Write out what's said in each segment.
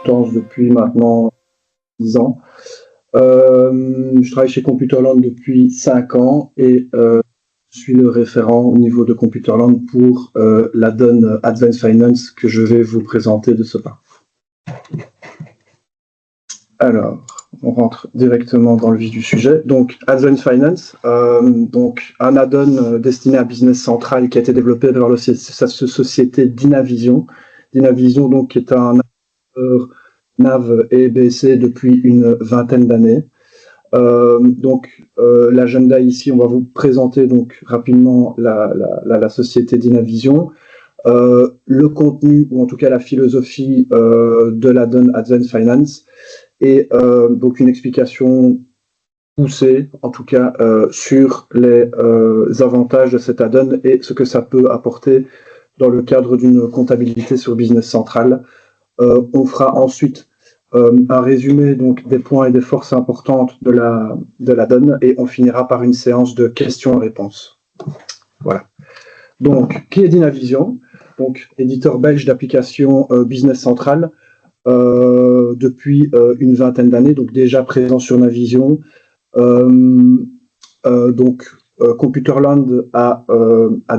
consultance depuis maintenant 10 ans. Je travaille chez Computerland depuis 5 ans et je suis le référent au niveau de Computerland pour l'add-on Advanced Finance que je vais vous présenter de ce pas. Alors, on rentre directement dans le vif du sujet. Donc, Advanced Finance, donc un add-on destiné à Business Central qui a été développé par la société Dynavision. Dynavision, donc, qui est un NAV et BC depuis une vingtaine d'années. L'agenda ici, on va vous présenter donc rapidement la société Dynavision. Le contenu, ou en tout cas la philosophie de l'add-on Advanced Finance, et donc une explication poussée, en tout cas, sur les avantages de cet add-on et ce que ça peut apporter dans le cadre d'une comptabilité sur Business Central. On fera ensuite un résumé donc, des points et des forces importantes de l'add-on et on finira par une séance de questions-réponses. Voilà. Donc, qui est Dynavision? Donc, éditeur belge d'applications Business Central. Depuis une vingtaine d'années, donc déjà présent sur Navision. Computerland a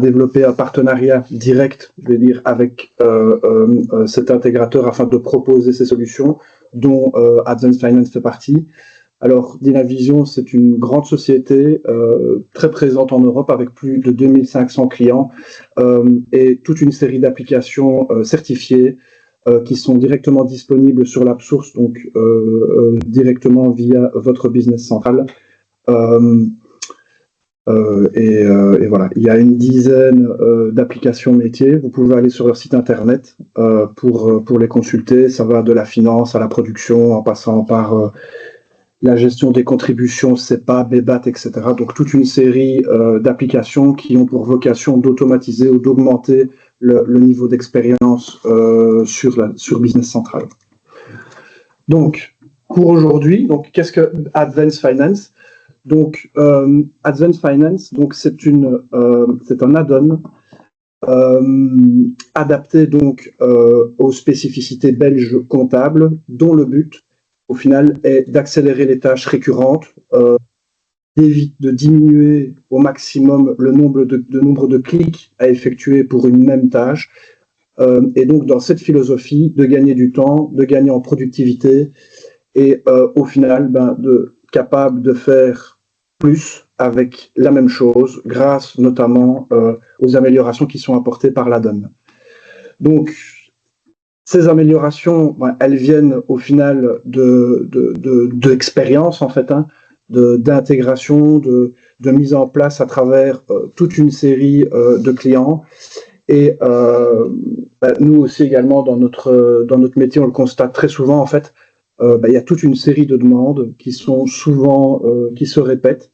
développé un partenariat direct, je vais dire, avec cet intégrateur afin de proposer ces solutions, dont Advanced Finance fait partie. Alors, Dynavision, c'est une grande société très présente en Europe avec plus de 2500 clients et toute une série d'applications certifiées qui sont directement disponibles sur l'App Source, donc directement via votre Business Central. Et voilà, il y a une dizaine d'applications métiers. Vous pouvez aller sur leur site internet pour les consulter. Ça va de la finance à la production, en passant par la gestion des contributions, CEPA, BEBAT, etc. Donc toute une série d'applications qui ont pour vocation d'automatiser ou d'augmenter le niveau d'expérience sur Business Central. Donc, pour aujourd'hui, qu'est-ce que Advanced Finance? Donc, Advanced Finance, donc c'est un add-on adapté donc aux spécificités belges comptables, dont le but, au final, est d'accélérer les tâches récurrentes, de diminuer au maximum le nombre de clics à effectuer pour une même tâche, et donc dans cette philosophie de gagner du temps, de gagner en productivité, et au final, capable de faire plus avec la même chose, grâce notamment aux améliorations qui sont apportées par l'add-on. Donc, ces améliorations, elles viennent au final de l'expérience, en fait, d'intégration, de mise en place à travers toute une série de clients. Et nous aussi également, dans notre métier, on le constate très souvent, en fait, il y a toute une série de demandes qui sont souvent, qui se répètent,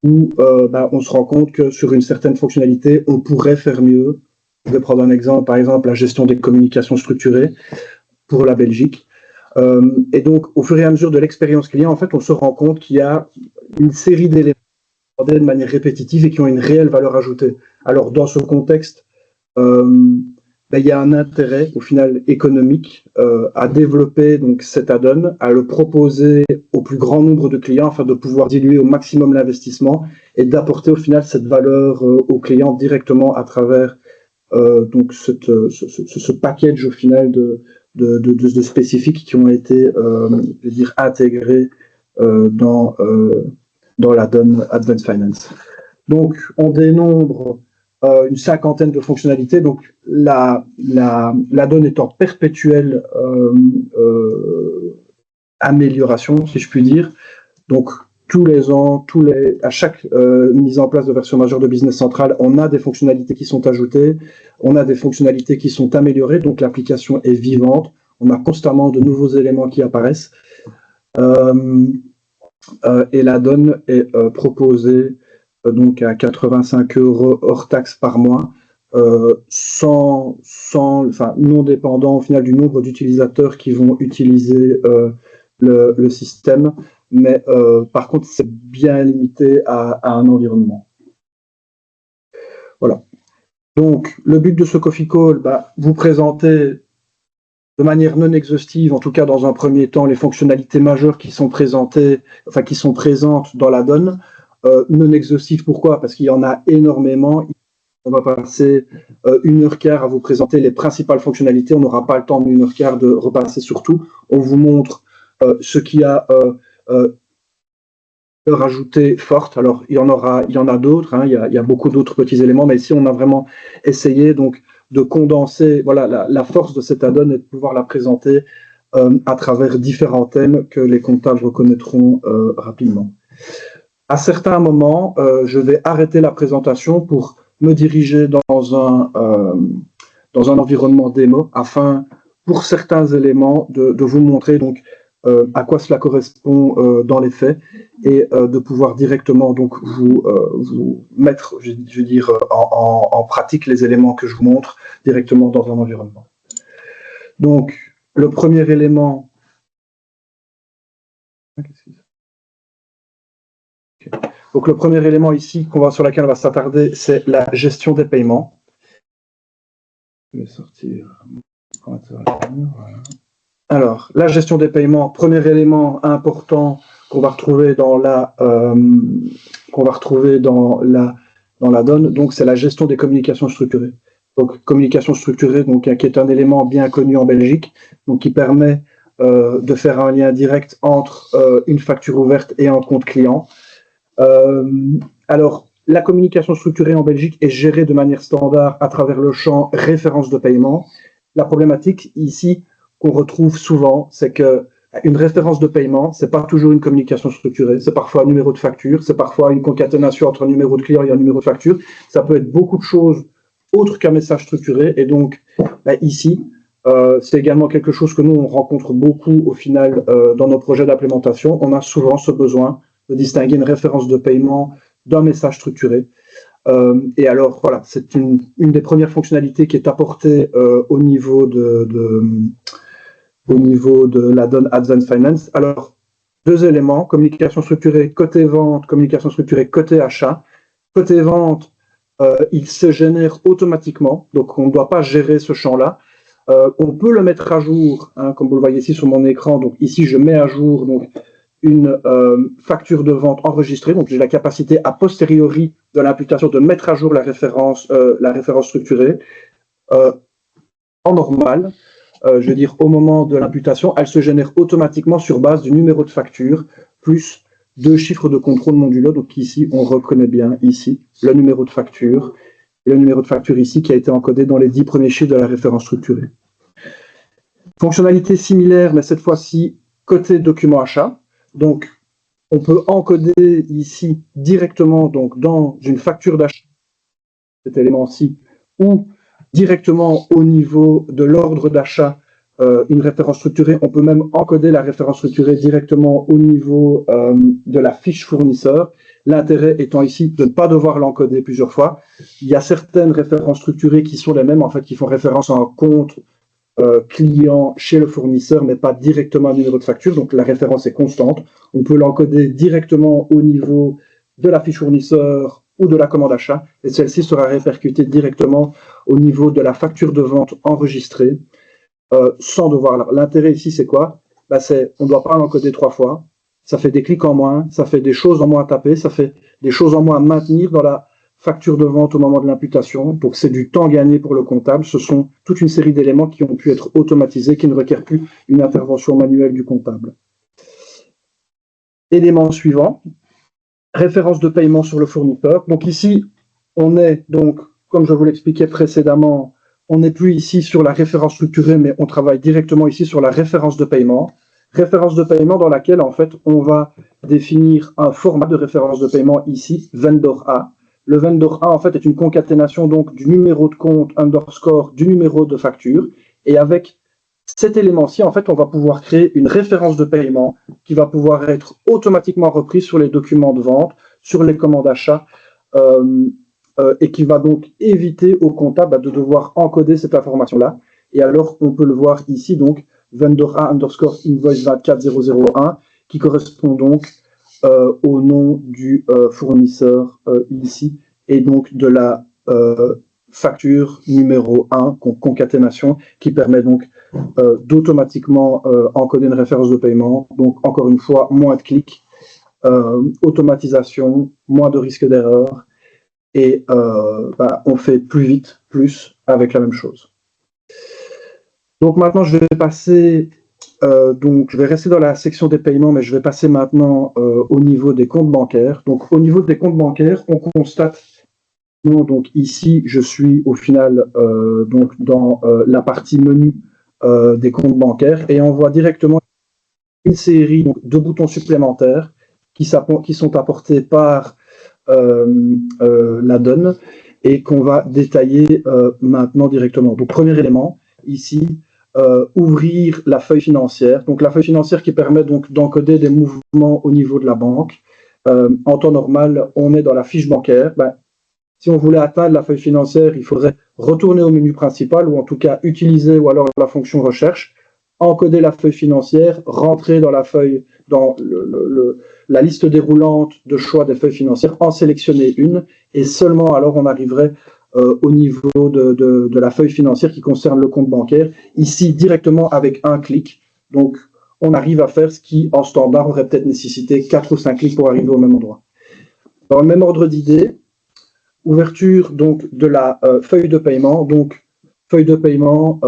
où on se rend compte que sur une certaine fonctionnalité, on pourrait faire mieux. Je vais prendre un exemple, par exemple, la gestion des communications structurées pour la Belgique. Et donc, au fur et à mesure de l'expérience client, en fait, on se rend compte qu'il y a une série d'éléments de manière répétitive et qui ont une réelle valeur ajoutée. Alors, dans ce contexte, il y a un intérêt, au final, économique à développer donc, cet add-on, à le proposer au plus grand nombre de clients afin de pouvoir diluer au maximum l'investissement et d'apporter, au final, cette valeur aux clients directement à travers donc ce package, au final, de spécifiques qui ont été, je veux dire, intégrés dans l'add-on Advanced Finance. Donc, on dénombre une cinquantaine de fonctionnalités. Donc, l'add-on est en perpétuelle amélioration, si je puis dire. Donc, tous les ans, à chaque mise en place de version majeure de Business Central, on a des fonctionnalités qui sont ajoutées, on a des fonctionnalités qui sont améliorées, donc l'application est vivante, on a constamment de nouveaux éléments qui apparaissent, et l'add-on est proposé donc à 85 € hors taxe par mois, non dépendant au final du nombre d'utilisateurs qui vont utiliser le système. Mais par contre, c'est bien limité à un environnement. Voilà. Donc, le but de ce Coffee Call, vous présenter de manière non exhaustive, en tout cas dans un premier temps, les fonctionnalités majeures qui sont présentées, enfin qui sont présentes dans la donne. Non exhaustive, pourquoi? Parce qu'il y en a énormément. On va passer 1h15 à vous présenter les principales fonctionnalités. On n'aura pas le temps de 1h15 de repasser sur tout. On vous montre ce qu'il y a rajouté forte. Alors, il y en a d'autres. Hein. Il y a beaucoup d'autres petits éléments, mais ici, on a vraiment essayé donc de condenser. Voilà, la force de cette add-on est de pouvoir la présenter à travers différents thèmes que les comptables reconnaîtront rapidement. À certains moments, je vais arrêter la présentation pour me diriger dans un environnement démo afin, pour certains éléments, de vous montrer donc à quoi cela correspond dans les faits et de pouvoir directement donc vous mettre, je veux dire, en pratique les éléments que je vous montre directement dans un environnement. Donc, le premier élément. Donc, le premier élément ici sur lequel on va s'attarder, c'est la gestion des paiements. Je vais sortir. Alors, la gestion des paiements, premier élément important qu'on va retrouver dans la donne, donc c'est la gestion des communications structurées. Donc, communication structurée, donc qui est un élément bien connu en Belgique, donc qui permet de faire un lien direct entre une facture ouverte et un compte client. Alors, la communication structurée en Belgique est gérée de manière standard à travers le champ référence de paiement. La problématique ici qu'on retrouve souvent, c'est que une référence de paiement, c'est pas toujours une communication structurée, c'est parfois un numéro de facture, c'est parfois une concaténation entre un numéro de client et un numéro de facture. Ça peut être beaucoup de choses autres qu'un message structuré. Et donc, ici, c'est également quelque chose que nous, on rencontre beaucoup au final dans nos projets d'implémentation. On a souvent ce besoin de distinguer une référence de paiement d'un message structuré. Et alors, voilà, c'est une des premières fonctionnalités qui est apportée au niveau de la donne Advanced Finance. Alors, deux éléments, communication structurée côté vente, communication structurée côté achat. Côté vente, il se génère automatiquement, donc on ne doit pas gérer ce champ-là. On peut le mettre à jour, hein, comme vous le voyez ici sur mon écran. Donc ici, je mets à jour donc, une facture de vente enregistrée. Donc j'ai la capacité a posteriori de l'imputation de mettre à jour la référence structurée en normal. Je veux dire, au moment de l'imputation, elle se génère automatiquement sur base du numéro de facture plus 2 chiffres de contrôle modulo. Donc ici, on reconnaît bien ici le numéro de facture et le numéro de facture ici qui a été encodé dans les 10 premiers chiffres de la référence structurée. Fonctionnalité similaire, mais cette fois-ci côté document achat. Donc, on peut encoder ici directement donc, dans une facture d'achat, cet élément-ci, ou directement au niveau de l'ordre d'achat, une référence structurée. On peut même encoder la référence structurée directement au niveau de la fiche fournisseur. L'intérêt étant ici de ne pas devoir l'encoder plusieurs fois. Il y a certaines références structurées qui sont les mêmes, en fait, qui font référence à un compte client chez le fournisseur, mais pas directement un numéro de facture. Donc, la référence est constante. On peut l'encoder directement au niveau de la fiche fournisseur ou de la commande achat, et celle-ci sera répercutée directement au niveau de la facture de vente enregistrée, sans devoir. L'intérêt ici, c'est quoi? On ne doit pas l'encoder 3 fois. Ça fait des clics en moins, ça fait des choses en moins à taper, ça fait des choses en moins à maintenir dans la facture de vente au moment de l'imputation. Donc, c'est du temps gagné pour le comptable. Ce sont toute une série d'éléments qui ont pu être automatisés, qui ne requièrent plus une intervention manuelle du comptable. Élément suivant. Référence de paiement sur le fournisseur. Donc ici, on est donc, comme je vous l'expliquais précédemment, on n'est plus ici sur la référence structurée, mais on travaille directement ici sur la référence de paiement. Référence de paiement dans laquelle, en fait, on va définir un format de référence de paiement ici, vendor A. Le vendor A, en fait, est une concaténation donc du numéro de compte underscore du numéro de facture. Et avec cet élément-ci, en fait, on va pouvoir créer une référence de paiement qui va pouvoir être automatiquement reprise sur les documents de vente, sur les commandes d'achat, et qui va donc éviter au comptable de devoir encoder cette information-là. Et alors, on peut le voir ici, donc, vendor A underscore invoice 24001, qui correspond donc au nom du fournisseur ici, et donc de la facture numéro 1, concaténation, qui permet donc d'automatiquement encoder une référence de paiement. Donc, encore une fois, moins de clics, automatisation, moins de risque d'erreur, et on fait plus vite, plus avec la même chose. Donc maintenant, je vais passer, donc je vais rester dans la section des paiements, mais je vais passer maintenant au niveau des comptes bancaires. Donc au niveau des comptes bancaires, on constate, donc ici, je suis au final donc dans la partie menu des comptes bancaires, et on voit directement une série de boutons supplémentaires qui sont apportés par la donne et qu'on va détailler maintenant directement. Donc premier élément, ici, ouvrir la feuille financière. Donc la feuille financière qui permet donc d'encoder des mouvements au niveau de la banque. En temps normal, on est dans la fiche bancaire. Si on voulait atteindre la feuille financière, il faudrait retourner au menu principal ou en tout cas utiliser ou alors la fonction recherche, encoder la feuille financière, rentrer dans la feuille, dans la liste déroulante de choix des feuilles financières, en sélectionner une, et seulement alors on arriverait au niveau de la feuille financière qui concerne le compte bancaire, ici directement avec un clic. Donc on arrive à faire ce qui en standard aurait peut-être nécessité 4 ou 5 clics pour arriver au même endroit. Dans le même ordre d'idée, ouverture donc de la feuille de paiement. Donc feuille de paiement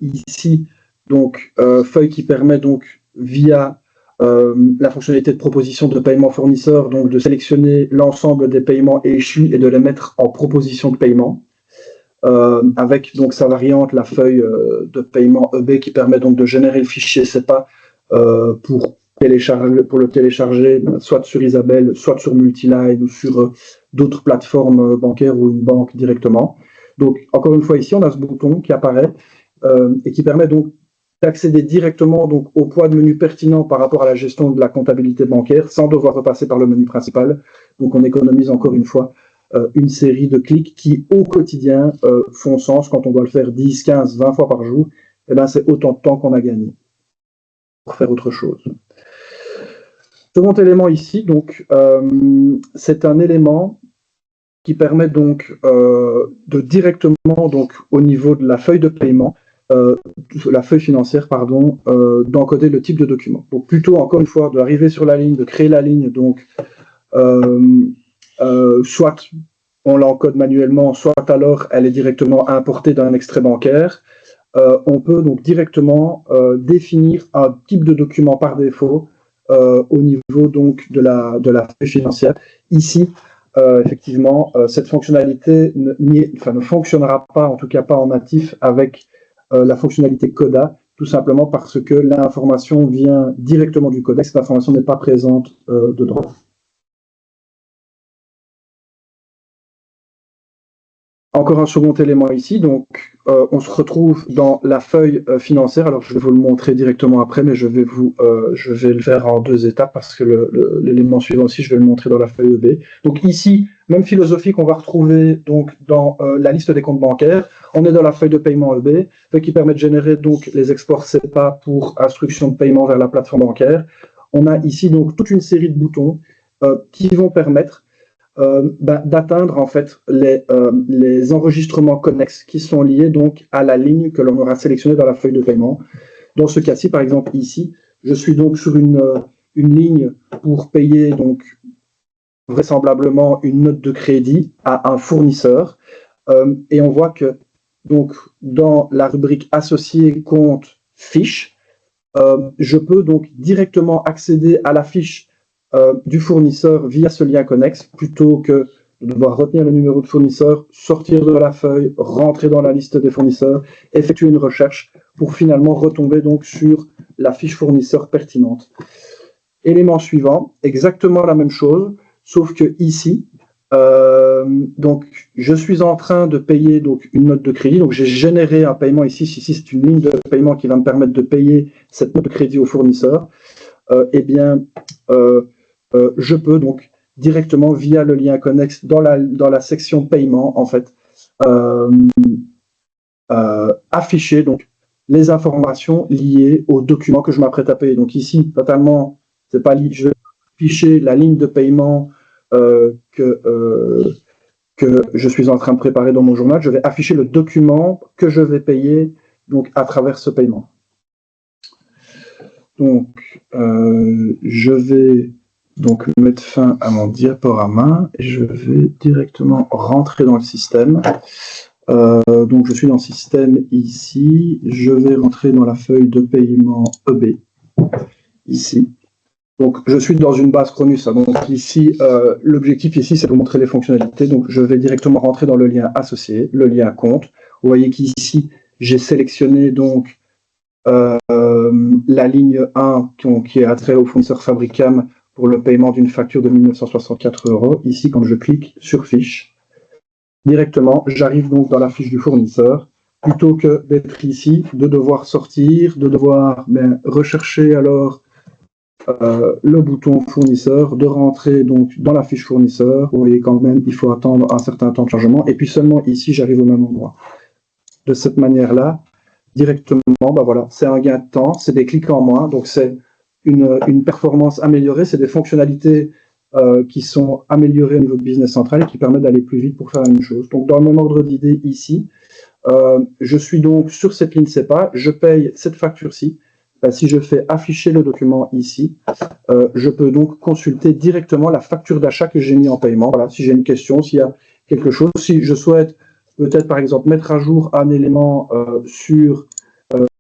ici, donc feuille qui permet donc via la fonctionnalité de proposition de paiement fournisseur, donc de sélectionner l'ensemble des paiements échus et de les mettre en proposition de paiement. Avec donc sa variante, la feuille de paiement EB qui permet donc de générer le fichier SEPA pour le télécharger, soit sur Isabelle, soit sur Multiline ou sur d'autres plateformes bancaires ou une banque directement. Donc, encore une fois, ici, on a ce bouton qui apparaît et qui permet donc d'accéder directement donc, au poids de menu pertinent par rapport à la gestion de la comptabilité bancaire sans devoir repasser par le menu principal. Donc, on économise encore une fois une série de clics qui, au quotidien, font sens. Quand on doit le faire 10, 15, 20 fois par jour, eh ben, c'est autant de temps qu'on a gagné pour faire autre chose. Second élément ici, donc, c'est un élément qui permet donc de directement, donc, au niveau de la feuille de paiement, la feuille financière, pardon, d'encoder le type de document. Donc plutôt, encore une fois, d'arriver sur la ligne, de créer la ligne, donc soit on l'encode manuellement, soit alors elle est directement importée d'un extrait bancaire. On peut donc directement définir un type de document par défaut au niveau donc de la feuille financière. Ici, effectivement, cette fonctionnalité ne fonctionnera pas, en tout cas pas en natif, avec la fonctionnalité CODA, tout simplement parce que l'information vient directement du codex, cette information n'est pas présente dedans. Encore un second élément ici, donc on se retrouve dans la feuille financière. Alors je vais vous le montrer directement après, mais je vais le faire en 2 étapes parce que l'élément suivant aussi, je vais le montrer dans la feuille EB. Donc ici, même philosophie qu'on va retrouver donc dans la liste des comptes bancaires. On est dans la feuille de paiement EB, qui permet de générer donc les exports SEPA pour instruction de paiement vers la plateforme bancaire. On a ici donc toute une série de boutons qui vont permettre d'atteindre en fait les enregistrements connexes qui sont liés donc à la ligne que l'on aura sélectionnée dans la feuille de paiement. Dans ce cas-ci, par exemple ici, je suis donc sur une ligne pour payer donc vraisemblablement une note de crédit à un fournisseur et on voit que donc dans la rubrique associé compte fiche, je peux donc directement accéder à la fiche du fournisseur via ce lien connexe, plutôt que de devoir retenir le numéro de fournisseur, sortir de la feuille, rentrer dans la liste des fournisseurs, effectuer une recherche pour finalement retomber donc sur la fiche fournisseur pertinente. Élément suivant, exactement la même chose, sauf que ici, donc je suis en train de payer donc une note de crédit, donc j'ai généré un paiement ici c'est une ligne de paiement qui va me permettre de payer cette note de crédit au fournisseur. Je peux donc directement via le lien connexe dans la section paiement en fait afficher donc les informations liées au document que je m'apprête à payer. Donc ici totalement c'est pas lié, je vais afficher la ligne de paiement que que je suis en train de préparer dans mon journal, je vais afficher le document que je vais payer donc, à travers ce paiement. Donc, je vais donc mettre fin à mon diaporama et je vais directement rentrer dans le système. Donc, je suis dans le système ici. Je vais rentrer dans la feuille de paiement EB, ici. Donc, je suis dans une base Cronus. Donc, ici, l'objectif ici, c'est de vous montrer les fonctionnalités. Donc, je vais directement rentrer dans le lien associé, le lien compte. Vous voyez qu'ici, j'ai sélectionné donc la ligne 1 qui est attrait au fournisseur Fabricam pour le paiement d'une facture de 1964 €. Ici, quand je clique sur fiche, directement, j'arrive donc dans la fiche du fournisseur, plutôt que d'être ici, de devoir sortir, de devoir rechercher alors le bouton fournisseur, de rentrer donc dans la fiche fournisseur. Vous voyez quand même, il faut attendre un certain temps de chargement, et puis seulement ici, j'arrive au même endroit. De cette manière-là, directement, voilà, c'est un gain de temps, c'est des clics en moins, donc c'est une performance améliorée, c'est des fonctionnalités qui sont améliorées au niveau de Business Central et qui permettent d'aller plus vite pour faire la même chose. Donc, dans mon ordre d'idée ici, je suis donc sur cette ligne CEPA, je paye cette facture-ci. Si je fais afficher le document ici, je peux donc consulter directement la facture d'achat que j'ai mis en paiement. Voilà, si j'ai une question, s'il y a quelque chose, si je souhaite peut-être par exemple mettre à jour un élément sur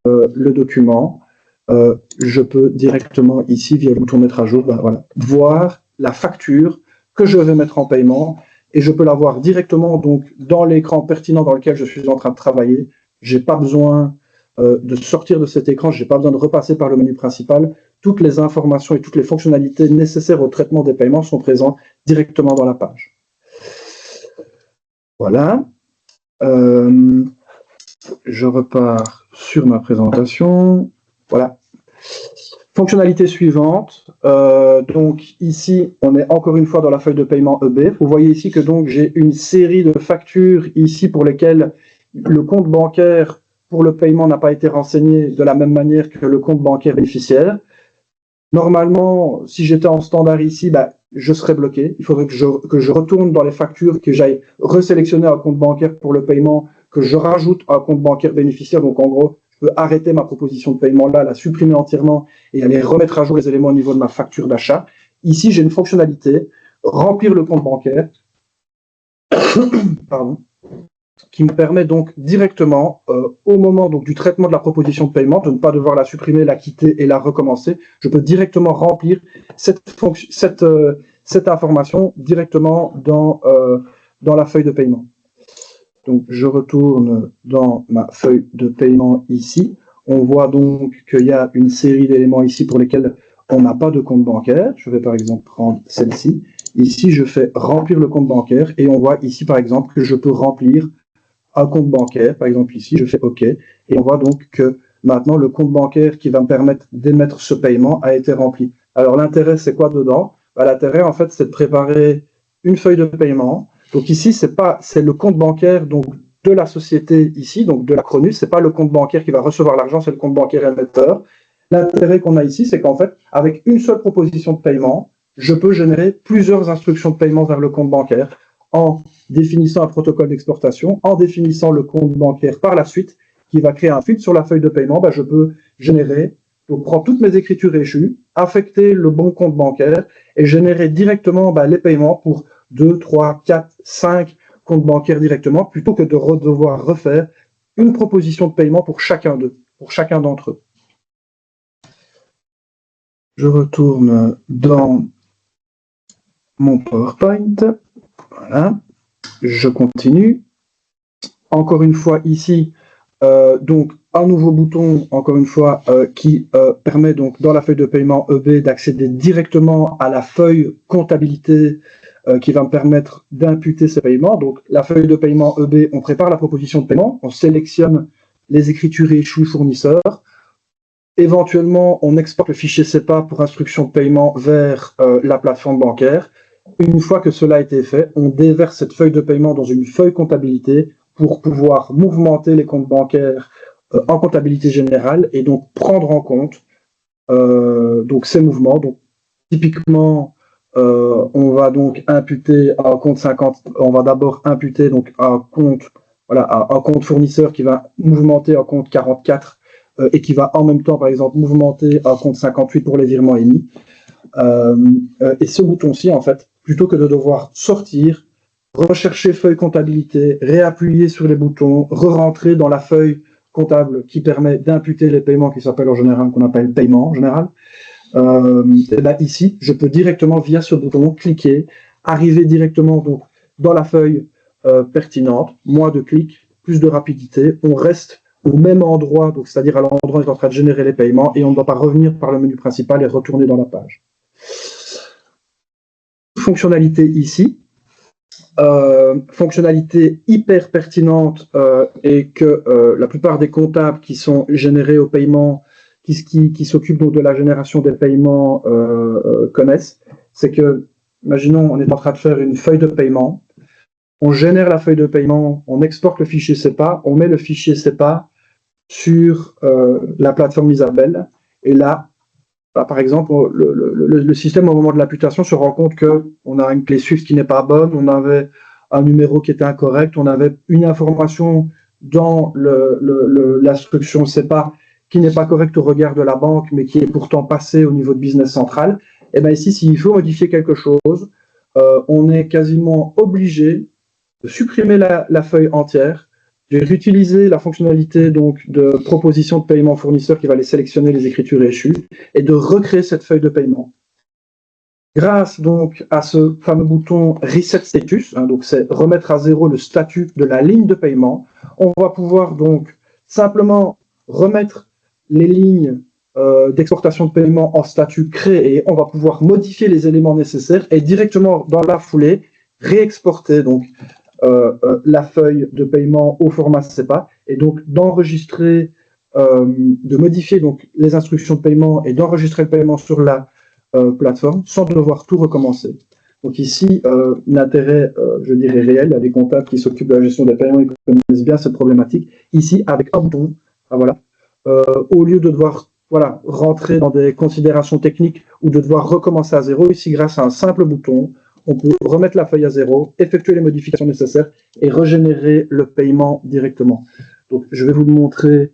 le document, je peux directement ici, via le bouton mettre à jour, voilà, voir la facture que je vais mettre en paiement, et je peux la voir directement donc dans l'écran pertinent dans lequel je suis en train de travailler. J'ai pas besoin de sortir de cet écran, j'ai pas besoin de repasser par le menu principal. Toutes les informations et toutes les fonctionnalités nécessaires au traitement des paiements sont présentes directement dans la page. Voilà. Je repars sur ma présentation. Voilà. Fonctionnalité suivante. Donc ici, on est encore une fois dans la feuille de paiement EB. Vous voyez ici que donc j'ai une série de factures ici pour lesquelles le compte bancaire pour le paiement n'a pas été renseigné de la même manière que le compte bancaire bénéficiaire. Normalement, si j'étais en standard ici, je serais bloqué. Il faudrait que je retourne dans les factures, que j'aille resélectionner un compte bancaire pour le paiement, que je rajoute un compte bancaire bénéficiaire. Donc en gros, je peux arrêter ma proposition de paiement là, la supprimer entièrement et aller remettre à jour les éléments au niveau de ma facture d'achat. Ici, j'ai une fonctionnalité, remplir le compte bancaire, pardon, qui me permet donc directement, au moment donc, du traitement de la proposition de paiement, de ne pas devoir la supprimer, la quitter et la recommencer. Je peux directement remplir cette information directement dans la feuille de paiement. Donc, je retourne dans ma feuille de paiement ici. On voit donc qu'il y a une série d'éléments ici pour lesquels on n'a pas de compte bancaire. Je vais par exemple prendre celle-ci. Ici, je fais remplir le compte bancaire et on voit ici par exemple que je peux remplir un compte bancaire. Par exemple ici, je fais OK et on voit donc que maintenant le compte bancaire qui va me permettre d'émettre ce paiement a été rempli. Alors l'intérêt, c'est quoi dedans? L'intérêt, en fait, c'est de préparer une feuille de paiement. Donc ici, c'est le compte bancaire donc, de la société ici, donc de la Cronus. C'est pas le compte bancaire qui va recevoir l'argent, c'est le compte bancaire émetteur. L'intérêt qu'on a ici, c'est qu'en fait, avec une seule proposition de paiement, je peux générer plusieurs instructions de paiement vers le compte bancaire en définissant un protocole d'exportation, en définissant le compte bancaire par la suite, qui va créer un feed sur la feuille de paiement. Je peux générer, donc prendre toutes mes écritures échues, affecter le bon compte bancaire et générer directement les paiements pour 2, 3, 4, 5 comptes bancaires directement, plutôt que de devoir refaire une proposition de paiement pour chacun d'eux, pour chacun d'entre eux. Je retourne dans mon PowerPoint. Voilà. Je continue. Encore une fois ici, donc un nouveau bouton, encore une fois, qui permet donc dans la feuille de paiement EB d'accéder directement à la feuille comptabilité qui va me permettre d'imputer ces paiements. Donc la feuille de paiement EB, on prépare la proposition de paiement, on sélectionne les écritures échues fournisseurs. Éventuellement, on exporte le fichier CEPA pour instruction de paiement vers la plateforme bancaire. Une fois que cela a été fait, on déverse cette feuille de paiement dans une feuille comptabilité pour pouvoir mouvementer les comptes bancaires en comptabilité générale et donc prendre en compte donc ces mouvements. Donc, typiquement, on va donc imputer à un compte 50, on va d'abord imputer donc un compte, voilà, un compte fournisseur qui va mouvementer un compte 44 et qui va en même temps, par exemple, mouvementer un compte 58 pour les virements émis. Et ce bouton-ci, en fait, plutôt que de devoir sortir, rechercher feuille comptabilité, réappuyer sur les boutons, re-rentrer dans la feuille comptable qui permet d'imputer les paiements qui s'appellent en général, qu'on appelle paiement en général, et ben ici, je peux directement, via ce bouton, cliquer, arriver directement donc, dans la feuille pertinente, moins de clics, plus de rapidité, on reste au même endroit, donc c'est-à-dire à l'endroit où on est en train de générer les paiements, et on ne doit pas revenir par le menu principal et retourner dans la page. Fonctionnalité ici, fonctionnalité hyper pertinente et que la plupart des comptables qui sont générés au paiement, qui s'occupent donc de la génération des paiements connaissent, c'est que, imaginons, on est en train de faire une feuille de paiement, on génère la feuille de paiement, on exporte le fichier CEPA, on met le fichier CEPA sur la plateforme Isabelle, et là, par exemple, le système, au moment de l'imputation, se rend compte qu'on a une clé Swift qui n'est pas bonne, on avait un numéro qui était incorrect, on avait une information dans l'instruction CEPA qui n'est pas correcte au regard de la banque, mais qui est pourtant passée au niveau de business central. Et bien ici, s'il faut modifier quelque chose, on est quasiment obligé de supprimer la feuille entière, de réutiliser la fonctionnalité donc, de proposition de paiement fournisseur qui va aller sélectionner les écritures échues et de recréer cette feuille de paiement. Grâce donc à ce fameux bouton Reset Status, hein, donc c'est remettre à zéro le statut de la ligne de paiement, on va pouvoir donc simplement remettre les lignes d'exportation de paiement en statut créé, on va pouvoir modifier les éléments nécessaires et directement dans la foulée réexporter donc la feuille de paiement au format CEPA et donc d'enregistrer, de modifier donc les instructions de paiement et d'enregistrer le paiement sur la plateforme sans devoir tout recommencer. Donc ici, l'intérêt, je dirais, réel, il y a des comptables qui s'occupent de la gestion des paiements et qui connaissent bien cette problématique. Ici, avec un bouton, voilà, au lieu de devoir voilà, rentrer dans des considérations techniques ou de devoir recommencer à zéro, ici, grâce à un simple bouton, on peut remettre la feuille à zéro, effectuer les modifications nécessaires et régénérer le paiement directement. Donc, je vais vous le montrer,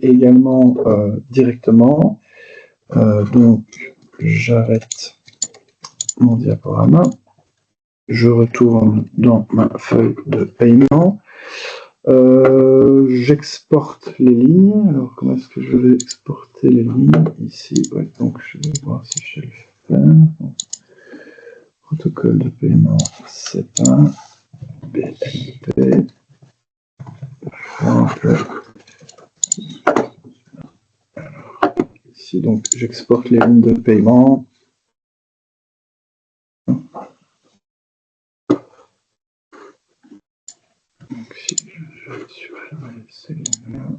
également directement. Donc, j'arrête mon diaporama. Je retourne dans ma feuille de paiement. J'exporte les lignes. Alors, comment est-ce que je vais exporter les lignes ici? Ouais, donc, je vais voir si je le fais. Protocole de paiement CEPA, BNP, ici, donc, j'exporte les lignes de paiement. Donc, si je supprime ces lignes-là,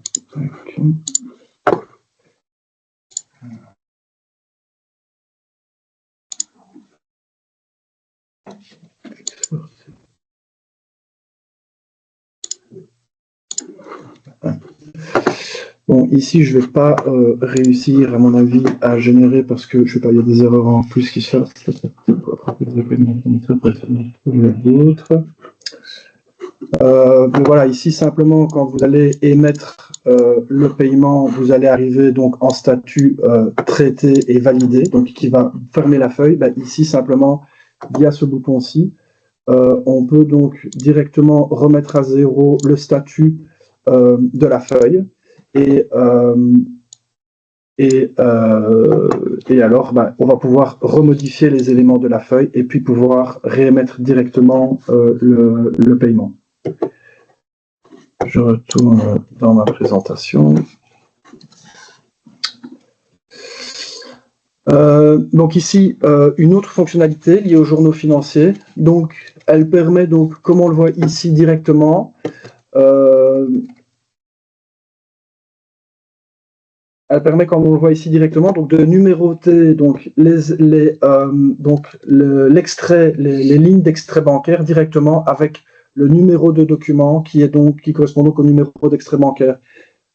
bon, ici, je ne vais pas réussir, à mon avis, à générer parce que je sais pas, il y a des erreurs en plus qui se passent. Donc voilà, ici, simplement, quand vous allez émettre le paiement, vous allez arriver donc en statut traité et validé, donc qui va fermer la feuille. Ben, ici, simplement, via ce bouton-ci, on peut donc directement remettre à zéro le statut de la feuille et alors on va pouvoir remodifier les éléments de la feuille et puis pouvoir réémettre directement le paiement. Je retourne dans ma présentation. Donc ici, une autre fonctionnalité liée aux journaux financiers. Donc, elle permet, donc, comme on le voit ici directement, elle permet, comme on le voit ici directement, donc, de numéroter donc, l'extrait, les lignes d'extrait bancaire directement avec le numéro de document qui correspond donc au numéro d'extrait bancaire.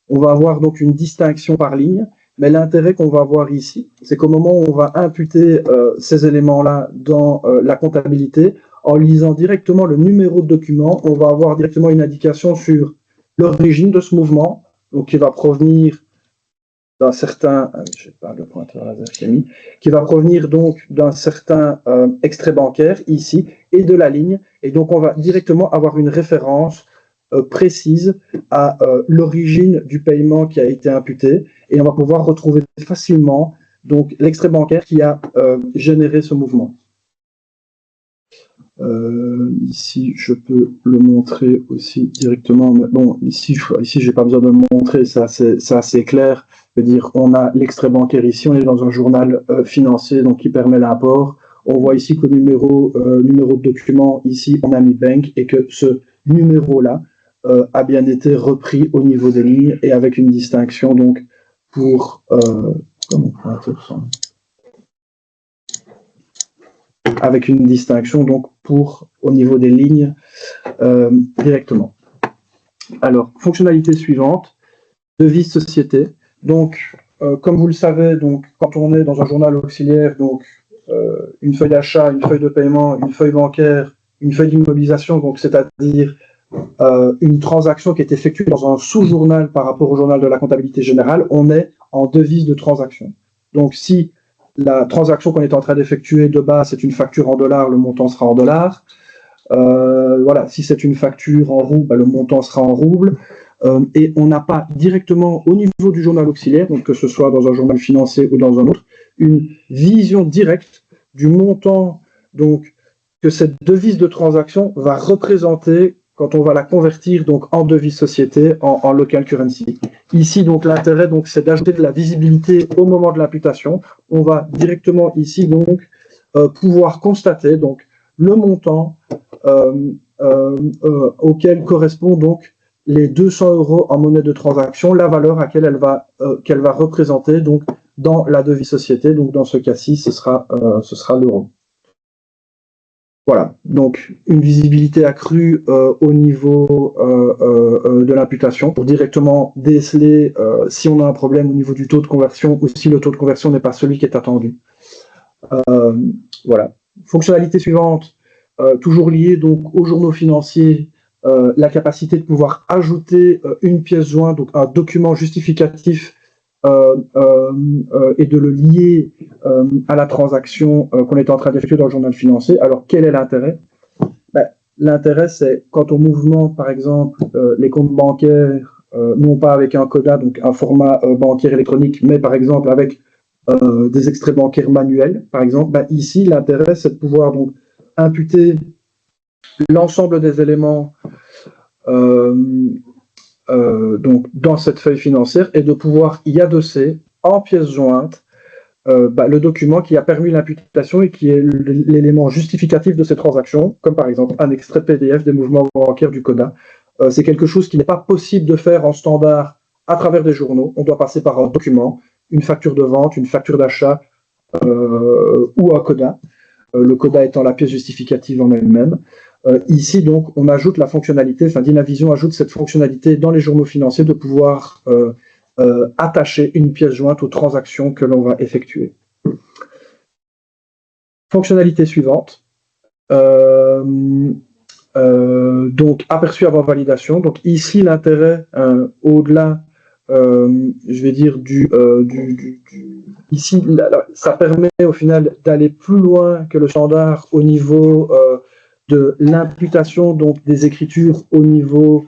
On va avoir donc une distinction par ligne. Mais l'intérêt qu'on va avoir ici, c'est qu'au moment où on va imputer ces éléments-là dans la comptabilité, en lisant directement le numéro de document, on va avoir directement une indication sur l'origine de ce mouvement, donc qui va provenir d'un certain, je sais pas le pointeur laser que j'ai mis, qui va provenir donc d'un certain extrait bancaire ici et de la ligne, et donc on va directement avoir une référence précise à l'origine du paiement qui a été imputé, et on va pouvoir retrouver facilement donc l'extrait bancaire qui a généré ce mouvement. Ici, je peux le montrer aussi directement. Mais bon, ici, j'ai pas besoin de le montrer, c'est assez clair. Je veux dire, on a l'extrait bancaire ici, on est dans un journal financier, donc qui permet l'import. On voit ici que le numéro de document, ici, on a mis bank, et que ce numéro-là a bien été repris au niveau des lignes, et avec une distinction, donc, pour... avec une distinction donc pour au niveau des lignes directement. Alors, fonctionnalité suivante, devise société. Donc, comme vous le savez, donc quand on est dans un journal auxiliaire, donc une feuille d'achat, une feuille de paiement, une feuille bancaire, une feuille d'immobilisation, donc c'est-à-dire une transaction qui est effectuée dans un sous-journal par rapport au journal de la comptabilité générale, on est en devise de transaction. Donc, si la transaction qu'on est en train d'effectuer de base, c'est une facture en dollars, le montant sera en dollars. Voilà, si c'est une facture en rouble, le montant sera en rouble. Et on n'a pas directement au niveau du journal auxiliaire, donc que ce soit dans un journal financier ou dans un autre, une vision directe du montant donc, que cette devise de transaction va représenter quand on va la convertir donc, en devise société, en local currency. Ici, donc, l'intérêt, donc, c'est d'ajouter de la visibilité au moment de l'imputation. On va directement ici, donc, pouvoir constater donc, le montant auquel correspond donc les 200 € en monnaie de transaction, la valeur à laquelle qu'elle va représenter donc, dans la devise société. Donc, dans ce cas-ci, ce sera l'euro. Voilà, donc une visibilité accrue au niveau de l'imputation pour directement déceler si on a un problème au niveau du taux de conversion ou si le taux de conversion n'est pas celui qui est attendu. Voilà. Fonctionnalité suivante, toujours liée donc aux journaux financiers, la capacité de pouvoir ajouter une pièce jointe, donc un document justificatif et de le lier à la transaction qu'on est en train d'effectuer dans le journal financier. Alors, quel est l'intérêt? L'intérêt, c'est quand au mouvement, par exemple, les comptes bancaires, non pas avec un CODA, donc un format bancaire électronique, mais par exemple avec des extraits bancaires manuels, par exemple, ici, l'intérêt, c'est de pouvoir donc imputer l'ensemble des éléments donc, dans cette feuille financière et de pouvoir y adosser en pièce jointe le document qui a permis l'imputation et qui est l'élément justificatif de ces transactions, comme par exemple un extrait PDF des mouvements bancaires du CODA. C'est quelque chose qui n'est pas possible de faire en standard à travers des journaux. On doit passer par un document, une facture de vente, une facture d'achat ou un CODA. Le CODA étant la pièce justificative en elle-même. Ici, donc, on ajoute la fonctionnalité, enfin, Dynavision ajoute cette fonctionnalité dans les journaux financiers de pouvoir attacher une pièce jointe aux transactions que l'on va effectuer. Fonctionnalité suivante. Donc, aperçu avant validation. Donc, ici, l'intérêt, au-delà, je vais dire, ici, ça permet au final d'aller plus loin que le standard au niveau de l'imputation donc des écritures au niveau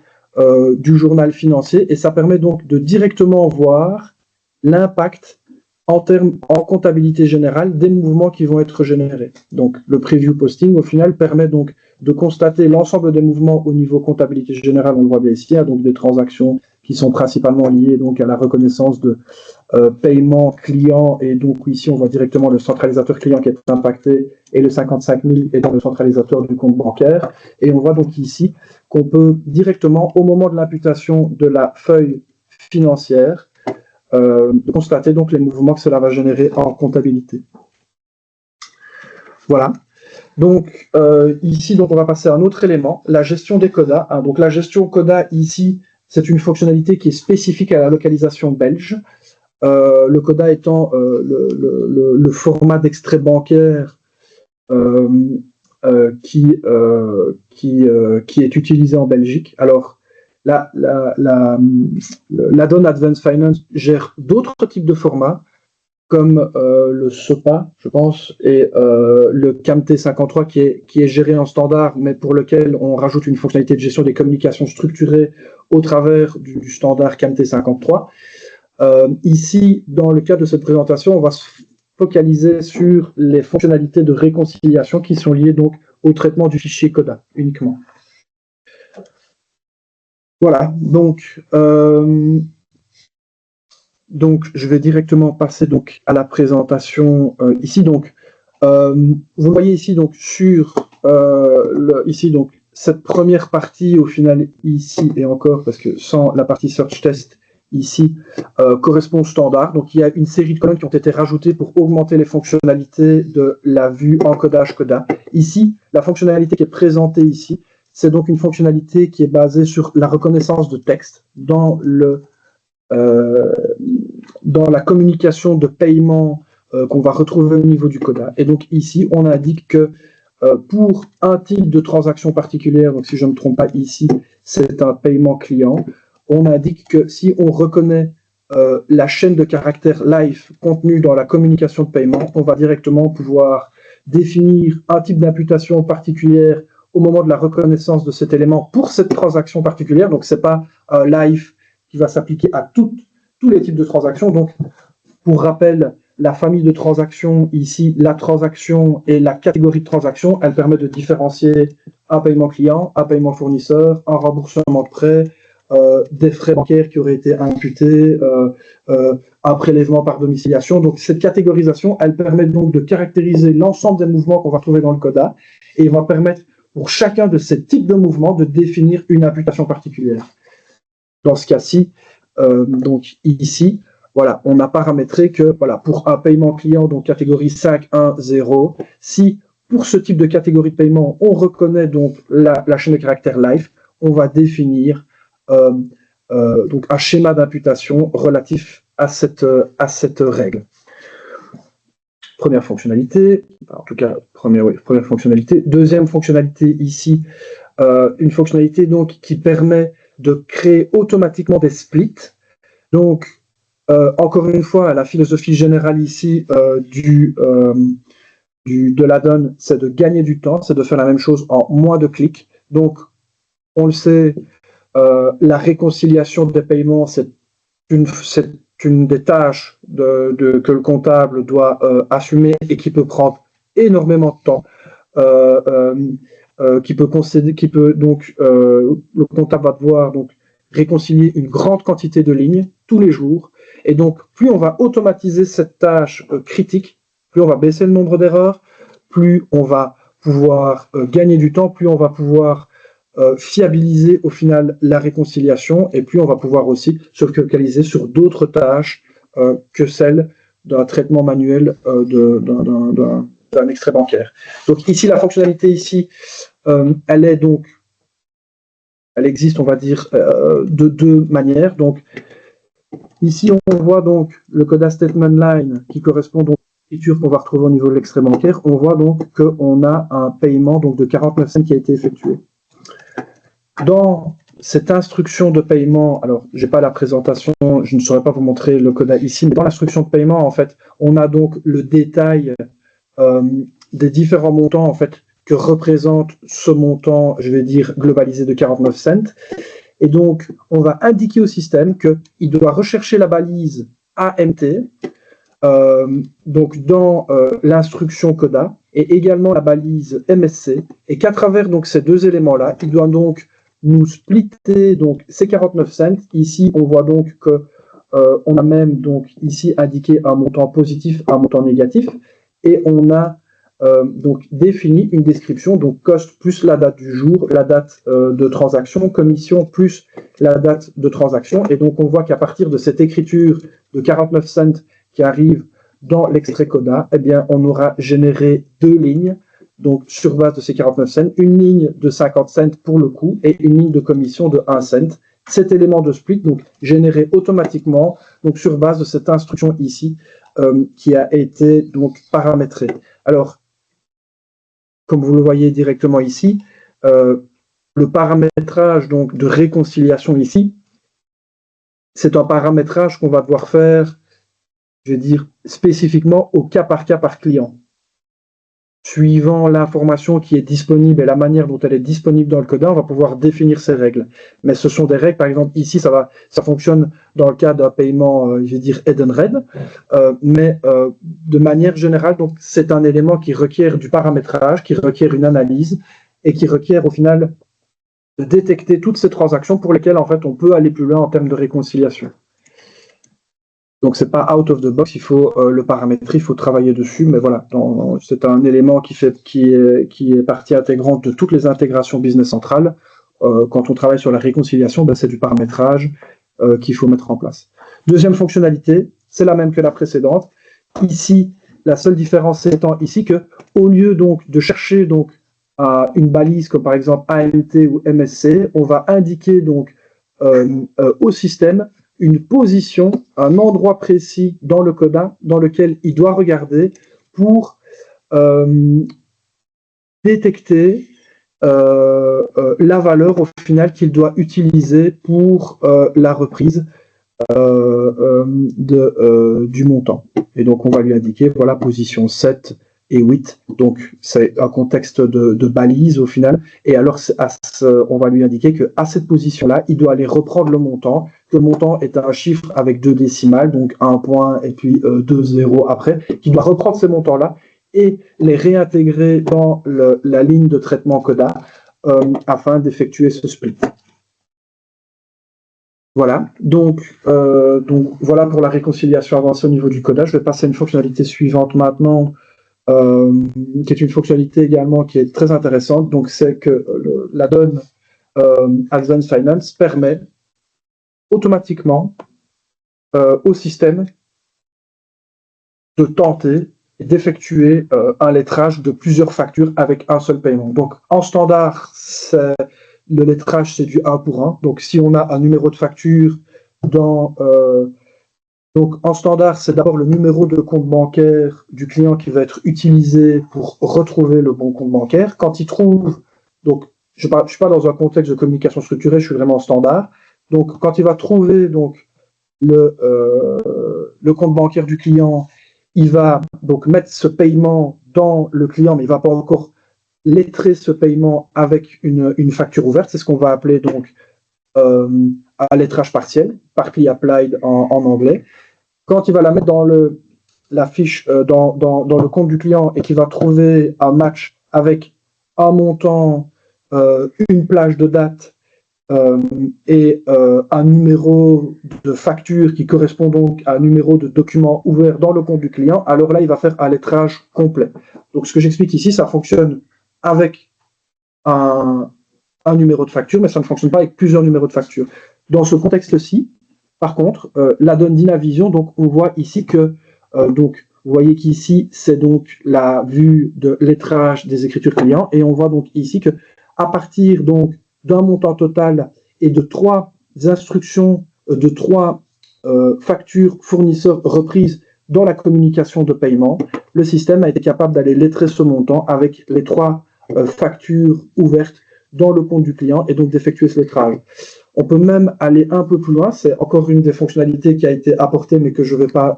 du journal financier, et ça permet donc de directement voir l'impact en comptabilité générale des mouvements qui vont être générés. Donc le preview posting au final permet donc de constater l'ensemble des mouvements au niveau comptabilité générale, on le voit bien ici, donc des transactions qui sont principalement liées donc à la reconnaissance de paiement client, et donc ici on voit directement le centralisateur client qui est impacté et le 55 000 est dans le centralisateur du compte bancaire, et on voit donc ici qu'on peut directement au moment de l'imputation de la feuille financière constater donc les mouvements que cela va générer en comptabilité. Voilà. Donc ici donc on va passer à un autre élément, la gestion des CODA. Donc la gestion CODA ici, c'est une fonctionnalité qui est spécifique à la localisation belge. Le CODA étant le format d'extrait bancaire qui est utilisé en Belgique. Alors, l'Addon Advanced Finance gère d'autres types de formats, comme le SOPA, je pense, et le CAMT53 qui est géré en standard, mais pour lequel on rajoute une fonctionnalité de gestion des communications structurées au travers du standard CAMT53. Ici, dans le cadre de cette présentation, on va se focaliser sur les fonctionnalités de réconciliation qui sont liées donc au traitement du fichier CODA uniquement. Voilà, donc je vais directement passer donc à la présentation ici. Donc, vous voyez ici donc sur ici donc cette première partie au final ici et encore parce que sans la partie search test ici correspond au standard. Donc il y a une série de colonnes qui ont été rajoutées pour augmenter les fonctionnalités de la vue encodage CODA. Ici, la fonctionnalité qui est présentée ici, c'est donc une fonctionnalité qui est basée sur la reconnaissance de texte dans la communication de paiement qu'on va retrouver au niveau du CODA. Et donc ici, on indique que pour un type de transaction particulière, donc si je ne me trompe pas ici, c'est un paiement client, on indique que si on reconnaît la chaîne de caractères live contenue dans la communication de paiement, on va directement pouvoir définir un type d'imputation particulière au moment de la reconnaissance de cet élément pour cette transaction particulière. Donc, ce n'est pas live qui va s'appliquer à tous les types de transactions. Donc, pour rappel, la famille de transactions, ici, la transaction et la catégorie de transaction, elle permet de différencier un paiement client, un paiement fournisseur, un remboursement de prêt, des frais bancaires qui auraient été imputés, un prélèvement par domiciliation. Donc, cette catégorisation, elle permet donc de caractériser l'ensemble des mouvements qu'on va trouver dans le CODA et va permettre pour chacun de ces types de mouvements de définir une imputation particulière. Dans ce cas-ci, donc ici, voilà, on a paramétré que voilà, pour un paiement client, donc catégorie 5.1.0, si pour ce type de catégorie de paiement, on reconnaît donc la chaîne de caractères live, on va définir donc un schéma d'imputation relatif à cette règle. Première fonctionnalité, en tout cas, première fonctionnalité. Deuxième fonctionnalité ici, une fonctionnalité donc qui permet de créer automatiquement des splits. Donc, encore une fois, la philosophie générale ici de l'addon, c'est de gagner du temps, c'est de faire la même chose en moins de clics. Donc, on le sait, la réconciliation des paiements, c'est une des tâches que le comptable doit assumer et qui peut prendre énormément de temps, le comptable va devoir donc réconcilier une grande quantité de lignes tous les jours. Et donc, plus on va automatiser cette tâche critique, plus on va baisser le nombre d'erreurs, plus on va pouvoir gagner du temps, plus on va pouvoir fiabiliser au final la réconciliation, et plus on va pouvoir aussi se focaliser sur d'autres tâches que celles d'un traitement manuel d'un extrait bancaire. Donc ici, la fonctionnalité ici, elle existe, on va dire, de deux manières. Donc ici, on voit donc le CODA Statement Line qui correspond donc à l'écriture qu'on va retrouver au niveau de l'extrait bancaire. On voit donc qu'on a un paiement donc de 49 cents qui a été effectué. Dans cette instruction de paiement, alors je n'ai pas la présentation, je ne saurais pas vous montrer le CODA ici, mais dans l'instruction de paiement, en fait, on a donc le détail des différents montants en fait, que représente ce montant, je vais dire, globalisé de 49 cents. Et donc, on va indiquer au système qu'il doit rechercher la balise AMT, donc dans l'instruction CODA, et également la balise MSC, et qu'à travers donc, ces deux éléments-là, il doit donc nous splitter donc, ces 49 cents. Ici, on voit donc que on a même donc, ici indiqué un montant positif, un montant négatif, et on a donc défini une description, donc cost plus la date du jour, la date de transaction, commission plus la date de transaction. Et donc on voit qu'à partir de cette écriture de 49 cents qui arrive dans l'extrait CODA, eh bien on aura généré deux lignes, donc sur base de ces 49 cents, une ligne de 50 cents pour le coût et une ligne de commission de 1 cent. cet élément de split, donc généré automatiquement, donc sur base de cette instruction ici, qui a été donc paramétrée. Alors, comme vous le voyez directement ici, le paramétrage donc de réconciliation ici, c'est un paramétrage qu'on va devoir faire, je vais dire, spécifiquement au cas par client. Suivant l'information qui est disponible et la manière dont elle est disponible dans le codin, on va pouvoir définir ces règles. Mais ce sont des règles, par exemple, ici, ça fonctionne dans le cas d'un paiement, je vais dire, head and red, mais de manière générale, donc c'est un élément qui requiert du paramétrage, qui requiert une analyse et qui requiert au final de détecter toutes ces transactions pour lesquelles, en fait, on peut aller plus loin en termes de réconciliation. Donc, c'est pas out of the box, il faut le paramétrer, il faut travailler dessus, mais voilà, c'est un élément qui est partie intégrante de toutes les intégrations business centrales. Quand on travaille sur la réconciliation, c'est du paramétrage qu'il faut mettre en place. Deuxième fonctionnalité, c'est la même que la précédente. Ici, la seule différence étant ici que, au lieu donc de chercher donc une balise comme par exemple AMT ou MSC, on va indiquer donc au système une position, un endroit précis dans le codin dans lequel il doit regarder pour détecter la valeur au final qu'il doit utiliser pour la reprise du montant. Et donc on va lui indiquer, voilà, position 7 et 8. Donc c'est un contexte de balise au final. Et alors on va lui indiquer qu'à cette position-là, il doit aller reprendre le montant. Le montant est un chiffre avec 2 décimales, donc un point et puis 2 zéros après, qui doit reprendre ces montants-là et les réintégrer dans la ligne de traitement CODA afin d'effectuer ce split. Voilà, donc voilà pour la réconciliation avancée au niveau du CODA. Je vais passer à une fonctionnalité suivante maintenant, qui est une fonctionnalité également qui est très intéressante. Donc c'est que la donne Advanced Finance permet automatiquement au système de tenter et d'effectuer un lettrage de plusieurs factures avec un seul paiement. Donc en standard, le lettrage, c'est du 1 pour 1. Donc si on a un numéro de facture donc en standard, c'est d'abord le numéro de compte bancaire du client qui va être utilisé pour retrouver le bon compte bancaire. Quand il trouve, donc je ne suis pas dans un contexte de communication structurée, je suis vraiment en standard. Donc quand il va trouver donc le compte bancaire du client, il va donc mettre ce paiement dans le client, mais il ne va pas encore lettrer ce paiement avec une facture ouverte. C'est ce qu'on va appeler donc un lettrage partiel, partly applied en anglais. Quand il va la mettre dans la fiche, dans le compte du client et qu'il va trouver un match avec un montant, une plage de date et un numéro de facture qui correspond donc à un numéro de document ouvert dans le compte du client, alors là, il va faire un lettrage complet. Donc, ce que j'explique ici, ça fonctionne avec un numéro de facture, mais ça ne fonctionne pas avec plusieurs numéros de facture. Dans ce contexte-ci, par contre, la donne Dynavision, donc on voit ici que, donc, vous voyez qu'ici, c'est donc la vue de lettrage des écritures clients, et on voit donc ici que à partir donc d'un montant total et de 3 instructions, de 3 factures fournisseurs reprises dans la communication de paiement, le système a été capable d'aller lettrer ce montant avec les 3 factures ouvertes dans le compte du client et donc d'effectuer ce lettrage. On peut même aller un peu plus loin, c'est encore une des fonctionnalités qui a été apportée mais que je vais pas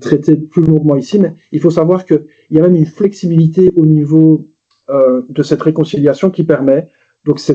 traiter plus longuement ici, mais il faut savoir qu'il y a même une flexibilité au niveau de cette réconciliation qui permet, donc ce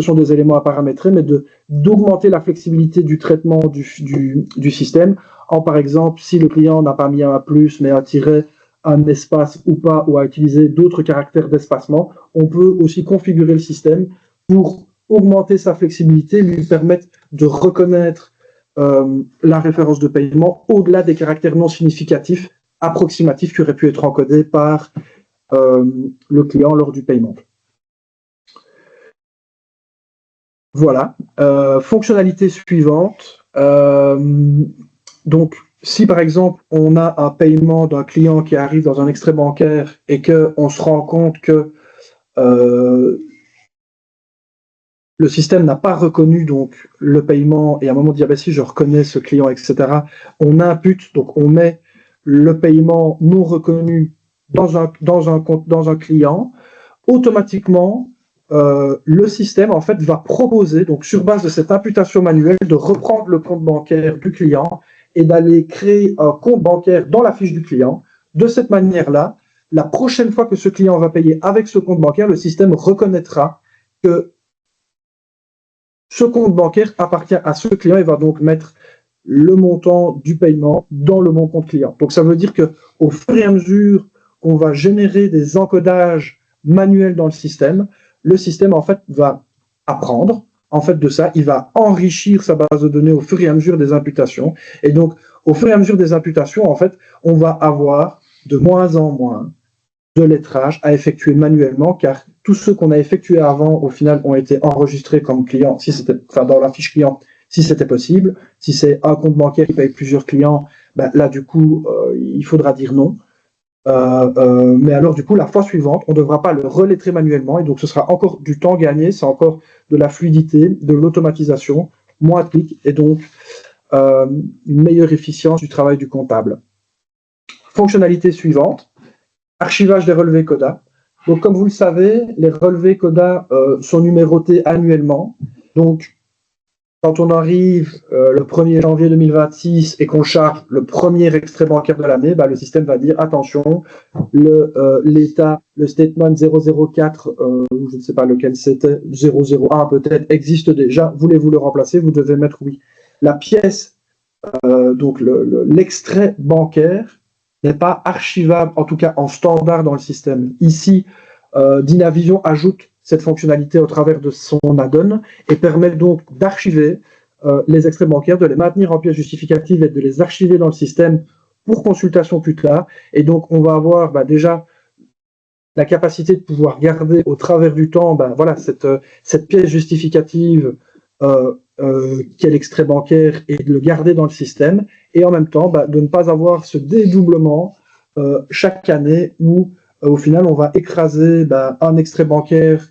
sont des éléments à paramétrer, mais d'augmenter la flexibilité du traitement du système, en par exemple, si le client n'a pas mis un plus, mais a tiré un espace ou pas, ou a utilisé d'autres caractères d'espacement, on peut aussi configurer le système pour augmenter sa flexibilité, lui permettre de reconnaître la référence de paiement au-delà des caractères non significatifs, approximatifs qui auraient pu être encodés par le client lors du paiement. Voilà. Fonctionnalité suivante. Donc, si par exemple, on a un paiement d'un client qui arrive dans un extrait bancaire et qu'on se rend compte que le système n'a pas reconnu donc le paiement et à un moment dit ah ben si je reconnais ce client, etc. On impute, donc on met le paiement non reconnu dans un client. Automatiquement, le système en fait va proposer, donc sur base de cette imputation manuelle, de reprendre le compte bancaire du client et d'aller créer un compte bancaire dans la fiche du client. De cette manière-là, la prochaine fois que ce client va payer avec ce compte bancaire, le système reconnaîtra que ce compte bancaire appartient à ce client et va donc mettre le montant du paiement dans le bon compte client. Donc ça veut dire qu'au fur et à mesure qu'on va générer des encodages manuels dans le système en fait va apprendre en fait de ça, il va enrichir sa base de données au fur et à mesure des imputations. Et donc au fur et à mesure des imputations, en fait, on va avoir de moins en moins de lettrage à effectuer manuellement, car tous ceux qu'on a effectués avant, au final, ont été enregistrés comme clients, si c'était, enfin, dans la fiche client, si c'était possible. Si c'est un compte bancaire qui paye plusieurs clients, ben, là, du coup, il faudra dire non. Mais alors, du coup, la fois suivante, on ne devra pas le reletrer manuellement, et donc ce sera encore du temps gagné, c'est encore de la fluidité, de l'automatisation, moins de clics, et donc une meilleure efficience du travail du comptable. Fonctionnalité suivante, archivage des relevés CODA. Donc, comme vous le savez, les relevés CODA sont numérotés annuellement. Donc, quand on arrive le 1er janvier 2026 et qu'on charge le premier extrait bancaire de l'année, bah, le système va dire attention, l'état, le statement 004, ou je ne sais pas lequel c'était, 001 peut-être, existe déjà. Voulez-vous le remplacer? Vous devez mettre oui. La pièce, donc l'extrait bancaire, n'est pas archivable, en tout cas en standard dans le système. Ici, Dynavision ajoute cette fonctionnalité au travers de son add-on et permet donc d'archiver les extraits bancaires, de les maintenir en pièce justificative et de les archiver dans le système pour consultation plus tard. Et donc, on va avoir déjà la capacité de pouvoir garder au travers du temps voilà, cette pièce justificative qui est l'extrait bancaire et de le garder dans le système, et en même temps de ne pas avoir ce dédoublement chaque année où au final on va écraser un extrait bancaire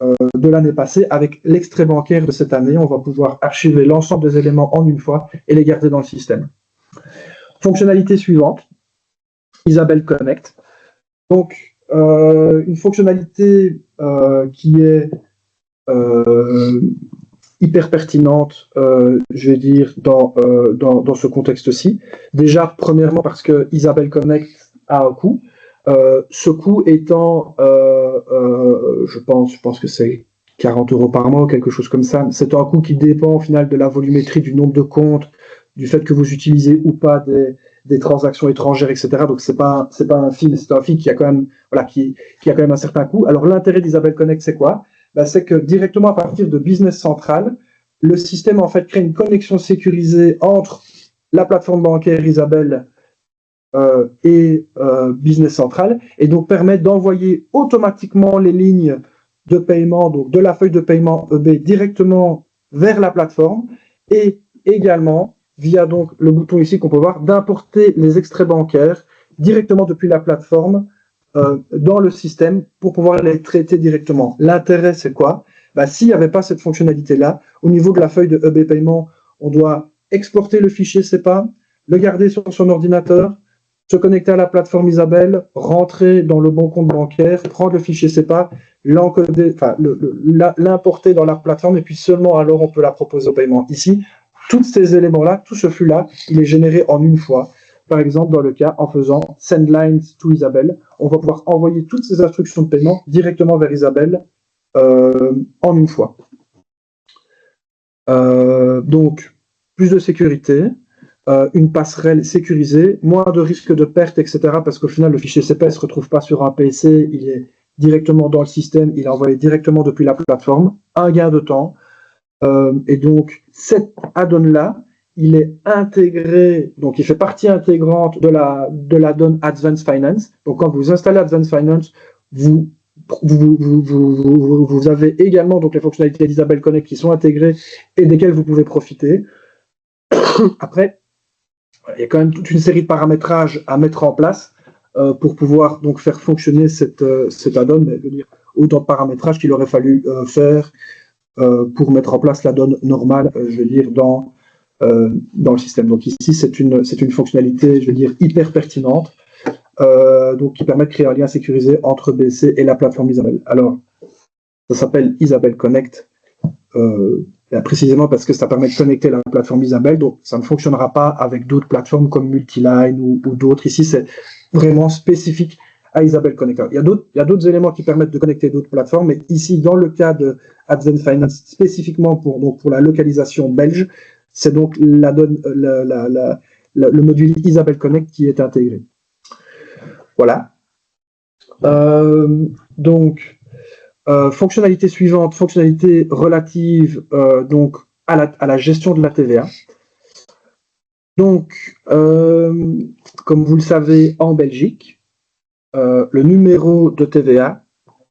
de l'année passée avec l'extrait bancaire de cette année. On va pouvoir archiver l'ensemble des éléments en une fois et les garder dans le système. Fonctionnalité suivante, Isabelle Connect. Donc une fonctionnalité qui est hyper pertinente, je vais dire, dans ce contexte-ci. Déjà, premièrement, parce que Isabelle Connect a un coût. Ce coût étant, je pense que c'est 40 € par mois, quelque chose comme ça. C'est un coût qui dépend au final de la volumétrie, du nombre de comptes, du fait que vous utilisez ou pas des transactions étrangères, etc. Donc c'est pas un fee, c'est un fee qui a quand même, voilà, qui a quand même un certain coût. Alors l'intérêt d'Isabelle Connect, c'est quoi? C'est que directement à partir de Business Central, le système en fait crée une connexion sécurisée entre la plateforme bancaire Isabelle et Business Central, et donc permet d'envoyer automatiquement les lignes de paiement, donc de la feuille de paiement EB directement vers la plateforme, et également via donc le bouton ici qu'on peut voir, d'importer les extraits bancaires directement depuis la plateforme dans le système pour pouvoir les traiter directement. L'intérêt, c'est quoi? S'il n'y avait pas cette fonctionnalité-là, au niveau de la feuille de EB paiement, on doit exporter le fichier CEPA, le garder sur son ordinateur, se connecter à la plateforme Isabelle, rentrer dans le bon compte bancaire, prendre le fichier CEPA, l'encoder, l'importer dans la plateforme, et puis seulement alors on peut la proposer au paiement. Ici, tous ces éléments-là, tout ce flux-là, il est généré en une fois. Par exemple, dans le cas, en faisant Send Lines to Isabelle, on va pouvoir envoyer toutes ces instructions de paiement directement vers Isabelle en une fois. Donc, plus de sécurité, une passerelle sécurisée, moins de risques de perte, etc. Parce qu'au final, le fichier CP ne se retrouve pas sur un PC, il est directement dans le système, il est envoyé directement depuis la plateforme, un gain de temps. Et donc, cet add-on-là, il est intégré, donc il fait partie intégrante de l'add-on Advanced Finance. Donc, quand vous installez Advanced Finance, vous avez également donc les fonctionnalités d'Isabelle Connect qui sont intégrées et desquelles vous pouvez profiter. Après, il y a quand même toute une série de paramétrages à mettre en place pour pouvoir donc faire fonctionner cet add-on, mais je veux dire, autant de paramétrages qu'il aurait fallu faire pour mettre en place la donne normale, je veux dire, dans le système. Donc ici, c'est une fonctionnalité, je veux dire, hyper pertinente, donc qui permet de créer un lien sécurisé entre BC et la plateforme Isabelle. Alors, ça s'appelle Isabelle Connect, précisément parce que ça permet de connecter la plateforme Isabelle, donc ça ne fonctionnera pas avec d'autres plateformes comme Multiline ou d'autres. Ici, c'est vraiment spécifique à Isabelle Connect. Il y a d'autres éléments qui permettent de connecter d'autres plateformes, mais ici, dans le cas de Advent Finance, spécifiquement pour la localisation belge, c'est donc le module Isabelle Connect qui est intégré. Voilà. Fonctionnalité suivante, fonctionnalité relative donc à la gestion de la TVA. Donc, comme vous le savez, en Belgique, le numéro de TVA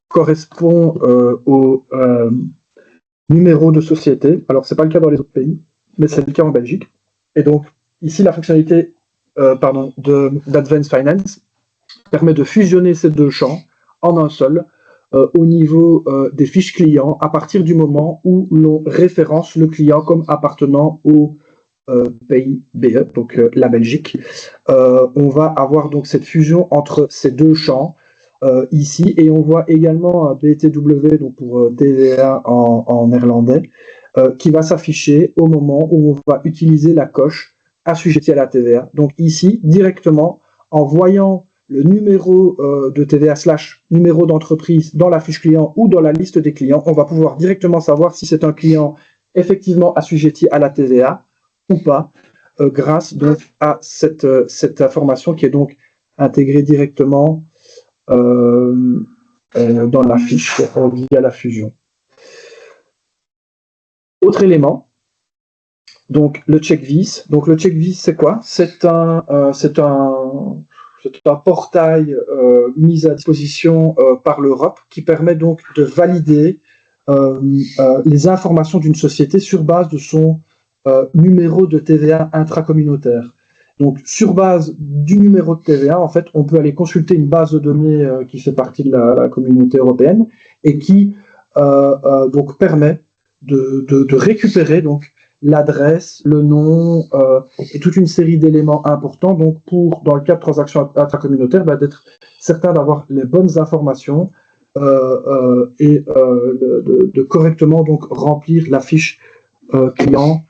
correspond au numéro de société. Alors, ce n'est pas le cas dans les autres pays, mais c'est le cas en Belgique. Et donc, ici, la fonctionnalité d'Advance Finance permet de fusionner ces deux champs en un seul au niveau des fiches clients à partir du moment où l'on référence le client comme appartenant au pays BE, donc la Belgique. On va avoir donc cette fusion entre ces deux champs ici, et on voit également un BTW, donc pour TVA en néerlandais, qui va s'afficher au moment où on va utiliser la coche assujettie à la TVA. Donc ici, directement, en voyant le numéro de TVA / numéro d'entreprise dans la fiche client ou dans la liste des clients, on va pouvoir directement savoir si c'est un client effectivement assujetti à la TVA ou pas, grâce donc à cette information qui est donc intégrée directement dans la fiche via la fusion. Autre élément, donc le check-vis. Donc le check-vis, c'est quoi? C'est un portail mis à disposition par l'Europe qui permet donc de valider les informations d'une société sur base de son numéro de TVA intracommunautaire. Donc, sur base du numéro de TVA, en fait, on peut aller consulter une base de données qui fait partie de la communauté européenne et qui donc permet de récupérer donc l'adresse, le nom et toute une série d'éléments importants. Donc, dans le cas de transactions intracommunautaires, d'être certain d'avoir les bonnes informations et de correctement donc remplir la fiche client.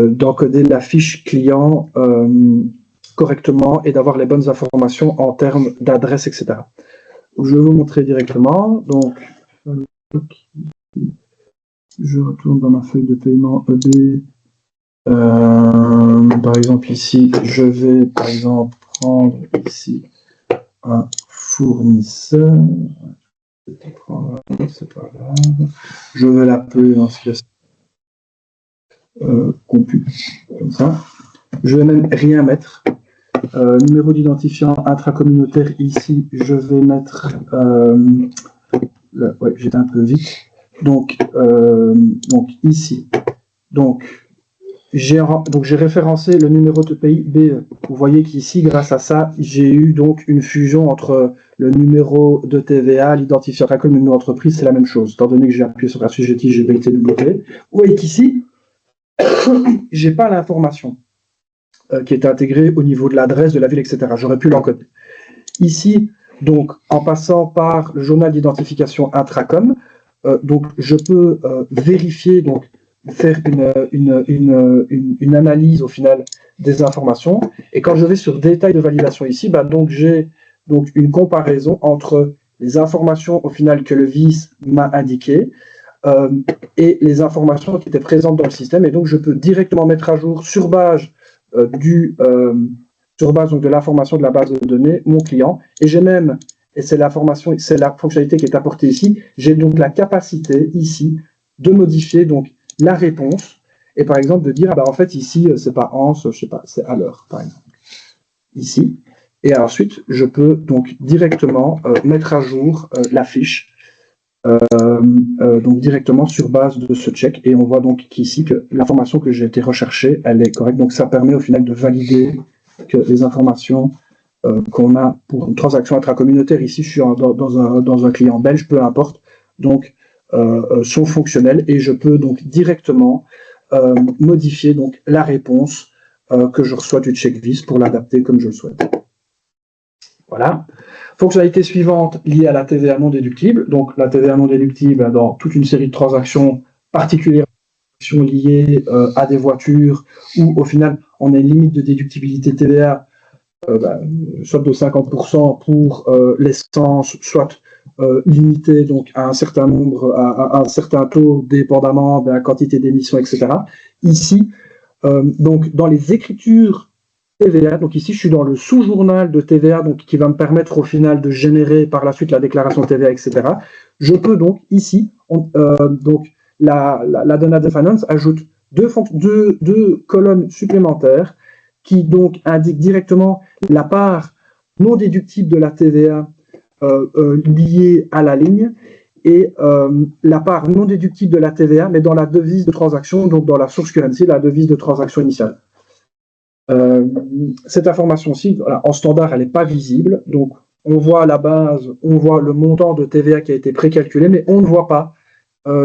D'encoder la fiche client correctement et d'avoir les bonnes informations en termes d'adresse, etc. Je vais vous montrer directement. Donc, je retourne dans ma feuille de paiement EB. Par exemple, ici, je vais par exemple prendre ici un fournisseur. C'est pas grave. Je vais l'appeler dans ce cas compute comme ça. Je vais même rien mettre. Numéro d'identifiant intracommunautaire ici, je vais mettre. Ouais, j'étais un peu vite. Donc ici. Donc j'ai référencé le numéro de pays BE. Vous voyez qu'ici, grâce à ça, j'ai eu donc une fusion entre le numéro de TVA, l'identifiant intracommunautaire de l'entreprise, c'est la même chose. Étant donné que j'ai appuyé sur assujetti, j'ai BTW. Vous voyez qu'ici, j'ai pas l'information qui est intégrée au niveau de l'adresse, de la ville, etc. J'aurais pu l'encoder. Ici, donc, en passant par le journal d'identification intracom, donc je peux vérifier, donc faire une analyse au final des informations. Et quand je vais sur détail de validation ici, donc j'ai donc une comparaison entre les informations au final que le VIS m'a indiquées et les informations qui étaient présentes dans le système. Et donc je peux directement mettre à jour sur base donc, de l'information de la base de données mon client. Et j'ai même, et c'est la fonctionnalité qui est apportée ici, j'ai donc la capacité ici de modifier donc la réponse et par exemple de dire en fait ici c'est pas Hans, je sais pas, c'est à l'heure par exemple ici, et ensuite je peux donc directement mettre à jour la fiche donc directement sur base de ce check, et on voit donc qu'ici que l'information que j'ai été recherchée elle est correcte. Donc ça permet au final de valider que les informations qu'on a pour une transaction intracommunautaire. Ici, je suis dans un client belge, peu importe. Donc, sont fonctionnels et je peux donc directement modifier donc la réponse que je reçois du checkvis pour l'adapter comme je le souhaite. Voilà. Fonctionnalité suivante liée à la TVA non déductible. Donc, la TVA non déductible dans toute une série de transactions particulières liées à des voitures où, au final, on a une limite de déductibilité TVA soit de 50% pour l'essence, soit limité donc à un certain nombre, à un certain taux, dépendamment de la quantité d'émissions, etc. Ici, donc dans les écritures TVA, donc ici je suis dans le sous-journal de TVA, donc qui va me permettre au final de générer par la suite la déclaration TVA, etc. Je peux donc ici, donc la Donna de Finance ajoute deux colonnes supplémentaires qui donc indique directement la part non déductible de la TVA liée à la ligne et la part non déductible de la TVA, mais dans la devise de transaction, donc dans la source currency, la devise de transaction initiale. Cette information-ci, voilà, en standard, elle n'est pas visible. Donc, on voit à la base, on voit le montant de TVA qui a été précalculé, mais on ne voit pas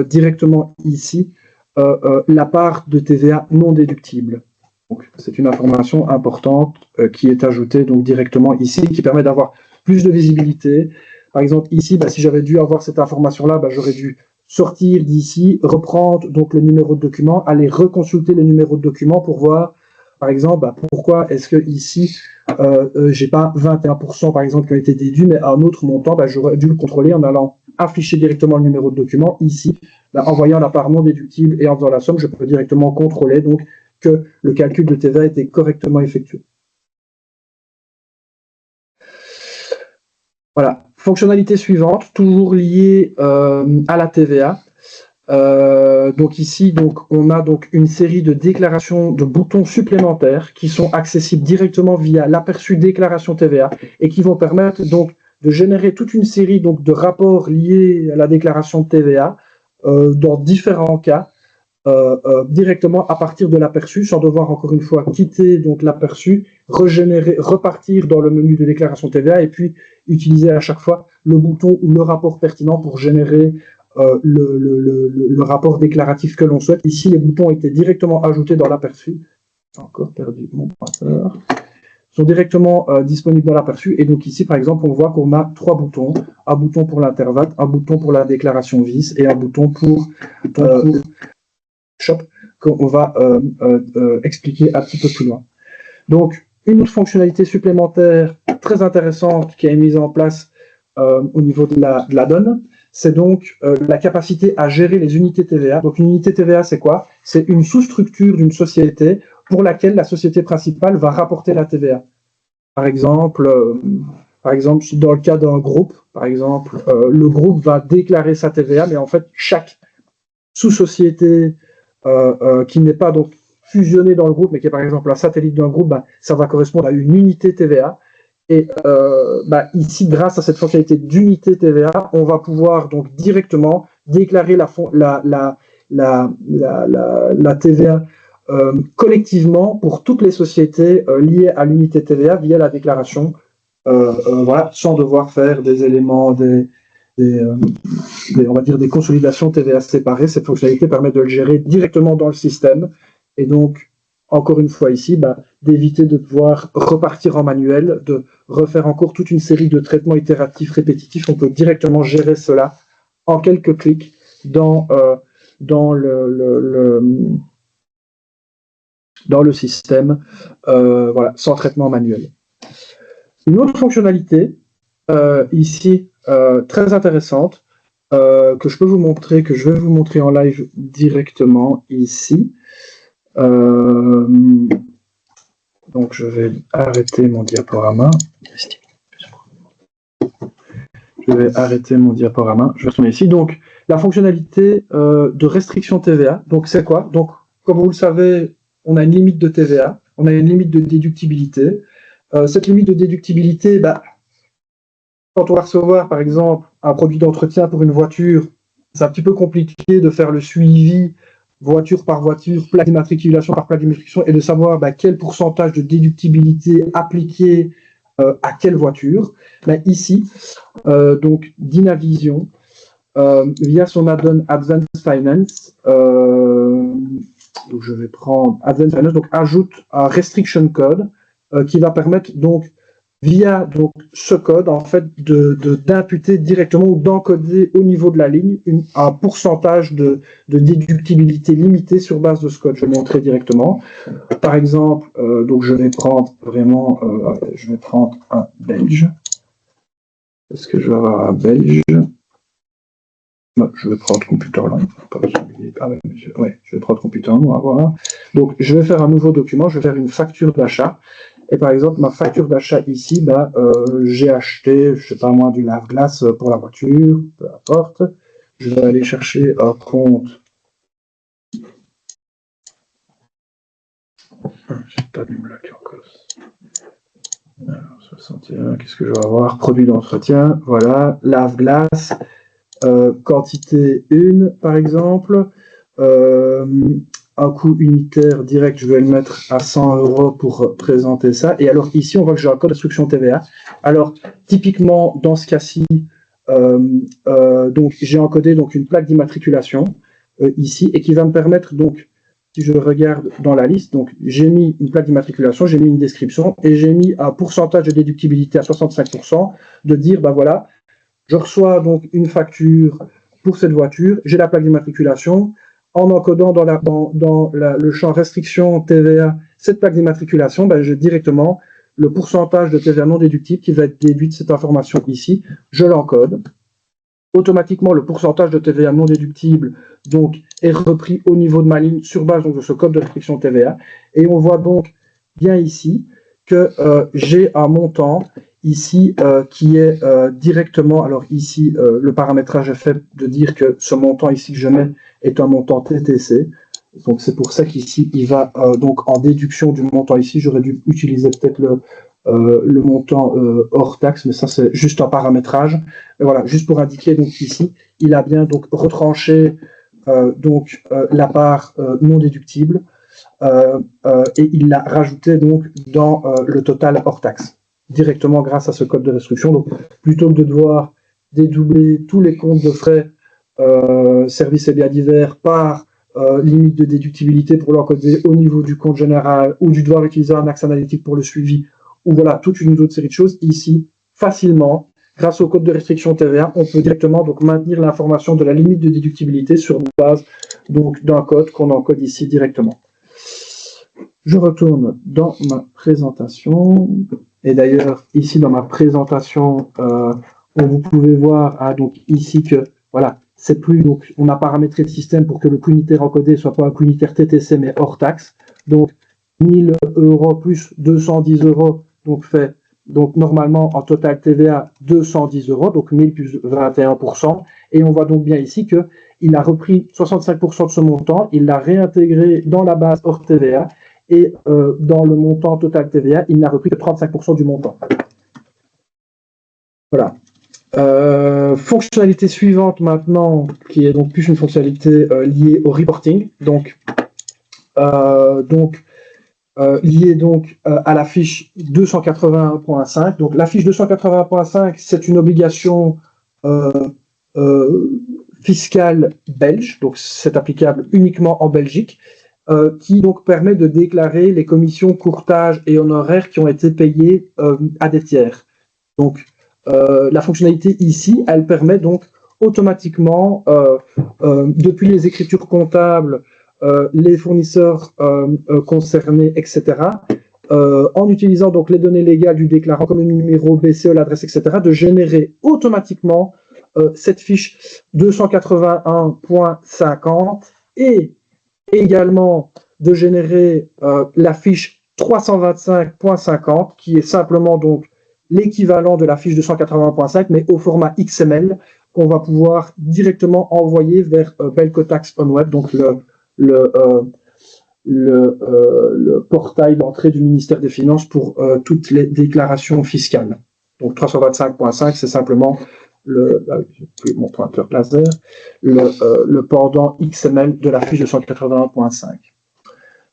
directement ici la part de TVA non déductible. Donc, c'est une information importante qui est ajoutée donc directement ici, qui permet d'avoir plus de visibilité. Par exemple, ici, si j'avais dû avoir cette information-là, j'aurais dû sortir d'ici, reprendre donc le numéro de document, aller reconsulter le numéro de document pour voir, par exemple, pourquoi est-ce que ici, j'ai pas 21% par exemple qui ont été déduits, mais à un autre montant, j'aurais dû le contrôler en allant afficher directement le numéro de document. Ici, en voyant la part non déductible et en faisant la somme, je peux directement contrôler donc que le calcul de TVA était correctement effectué. Voilà. Fonctionnalité suivante, toujours liée à la TVA. Donc ici, on a donc une série de déclarations de boutons supplémentaires qui sont accessibles directement via l'aperçu déclaration TVA et qui vont permettre donc de générer toute une série donc de rapports liés à la déclaration de TVA dans différents cas. Directement à partir de l'aperçu, sans devoir encore une fois quitter donc l'aperçu, repartir dans le menu de déclaration TVA et puis utiliser à chaque fois le bouton ou le rapport pertinent pour générer le rapport déclaratif que l'on souhaite. Ici, les boutons ont été directement ajoutés dans l'aperçu. J'ai encore perdu mon pointeur. Ils sont directement disponibles dans l'aperçu. Et donc ici, par exemple, on voit qu'on a 3 boutons. Un bouton pour l'intervalle, un bouton pour la déclaration VIS et un bouton pour Shop qu'on va expliquer un petit peu plus loin. Donc, une autre fonctionnalité supplémentaire très intéressante qui est mise en place au niveau de la donne, c'est donc la capacité à gérer les unités TVA. Donc, une unité TVA, c'est quoi? C'est une sous-structure d'une société pour laquelle la société principale va rapporter la TVA. Par exemple, dans le cas d'un groupe, par exemple, le groupe va déclarer sa TVA, mais en fait, chaque sous-société qui n'est pas donc fusionné dans le groupe, mais qui est par exemple un satellite d'un groupe, ça va correspondre à une unité TVA. Et ici, grâce à cette fonctionnalité d'unité TVA, on va pouvoir donc directement déclarer la TVA collectivement pour toutes les sociétés liées à l'unité TVA via la déclaration, voilà, sans devoir faire des éléments, on va dire des consolidations TVA séparées. Cette fonctionnalité permet de le gérer directement dans le système et donc, encore une fois ici, d'éviter de devoir repartir en manuel, de refaire encore toute une série de traitements itératifs répétitifs. On peut directement gérer cela en quelques clics dans le système, voilà, sans traitement manuel. Une autre fonctionnalité ici, très intéressante, que je peux vous montrer, que je vais vous montrer en live directement ici. Donc je vais arrêter mon diaporama. Je vais retourner ici. Donc la fonctionnalité de restriction TVA. Donc c'est quoi? Donc comme vous le savez, on a une limite de TVA, on a une limite de déductibilité. Cette limite de déductibilité, quand on va recevoir, par exemple, un produit d'entretien pour une voiture, c'est un petit peu compliqué de faire le suivi voiture par voiture, plaque d'immatriculation par plaque d'immatriculation, et de savoir quel pourcentage de déductibilité appliquer à quelle voiture? Ben, ici, donc Dynavision, via son add-on Advanced Finance, donc je vais prendre Advanced Finance, donc ajoute un restriction code qui va permettre donc via donc ce code en fait d'imputer directement ou d'encoder au niveau de la ligne un pourcentage de déductibilité limitée sur base de ce code. Je vais montrer directement. Par exemple, donc je vais prendre vraiment, je vais prendre un belge. Est-ce que je vais avoir un belge? Non, je vais prendre computer line. Je vais prendre computer line, on va voir. Donc, je vais faire un nouveau document, je vais faire une facture d'achat. Et par exemple, ma facture d'achat ici, bah, j'ai acheté, je sais pas moi, du lave-glace pour la voiture, peu importe. Je vais aller chercher un compte. J'ai pas de bloc encore. Alors, 61, qu'est-ce que je vais avoir? Produit d'entretien, voilà, lave-glace. Quantité 1, par exemple, un coût unitaire direct, je vais le mettre à 100 € pour présenter ça. Et alors ici, on voit que j'ai un code d'instruction TVA. Alors, typiquement, dans ce cas-ci, donc j'ai encodé donc, une plaque d'immatriculation ici, et qui va me permettre, donc, si je regarde dans la liste, donc j'ai mis une plaque d'immatriculation, j'ai mis une description, et j'ai mis un pourcentage de déductibilité à 65%, de dire, ben voilà, je reçois donc une facture pour cette voiture, j'ai la plaque d'immatriculation. En encodant dans le champ restriction TVA cette plaque d'immatriculation, ben, j'ai directement le pourcentage de TVA non déductible qui va être déduit de cette information ici. Je l'encode. Automatiquement, le pourcentage de TVA non déductible donc, est repris au niveau de ma ligne sur base donc, de ce code de restriction TVA. Et on voit donc bien ici que j'ai un montant ici qui est directement, alors ici le paramétrage est fait de dire que ce montant ici que je mets est un montant TTC, donc c'est pour ça qu'ici il va donc en déduction du montant ici, j'aurais dû utiliser peut-être le montant hors taxe, mais ça c'est juste un paramétrage. Et voilà, juste pour indiquer donc ici, il a bien donc retranché donc la part non déductible et il l'a rajouté donc dans le total hors taxe directement grâce à ce code de restriction. Donc, plutôt que de devoir dédoubler tous les comptes de frais, services et biens divers par limite de déductibilité pour l'encoder au niveau du compte général ou du devoir utiliser un axe analytique pour le suivi, ou voilà, toute une autre série de choses, ici, facilement, grâce au code de restriction TVA, on peut directement donc, maintenir l'information de la limite de déductibilité sur base donc, d'un code qu'on encode ici directement. Je retourne dans ma présentation. Et d'ailleurs, ici dans ma présentation, vous pouvez voir donc ici que voilà, c'est plus donc on a paramétré le système pour que le coût unitaire encodé soit pas un coût unitaire TTC mais hors taxe. Donc 1000 € plus 210 €, donc fait donc normalement en total TVA 210 €, donc 1000 plus 21%. Et on voit donc bien ici que il a repris 65% de ce montant, il l'a réintégré dans la base hors TVA. Et dans le montant total TVA, il n'a repris que 35% du montant. Voilà. Fonctionnalité suivante maintenant, qui est donc plus une fonctionnalité liée au reporting, donc liée donc à la fiche 281.5. Donc la fiche 281.5, c'est une obligation fiscale belge, donc c'est applicable uniquement en Belgique. Qui donc permet de déclarer les commissions, courtage et honoraires qui ont été payés à des tiers. Donc, la fonctionnalité ici, elle permet donc automatiquement, depuis les écritures comptables, les fournisseurs concernés, etc., en utilisant donc les données légales du déclarant comme le numéro, BCE, l'adresse, etc., de générer automatiquement cette fiche 281.50 et également de générer la fiche 325.50 qui est simplement donc l'équivalent de la fiche 281.5 mais au format XML qu'on va pouvoir directement envoyer vers Belco Tax on Web, donc le portail d'entrée du ministère des Finances pour toutes les déclarations fiscales. Donc 325.5, c'est simplement mon pointeur laser, le pendant XML de la fiche 281.5.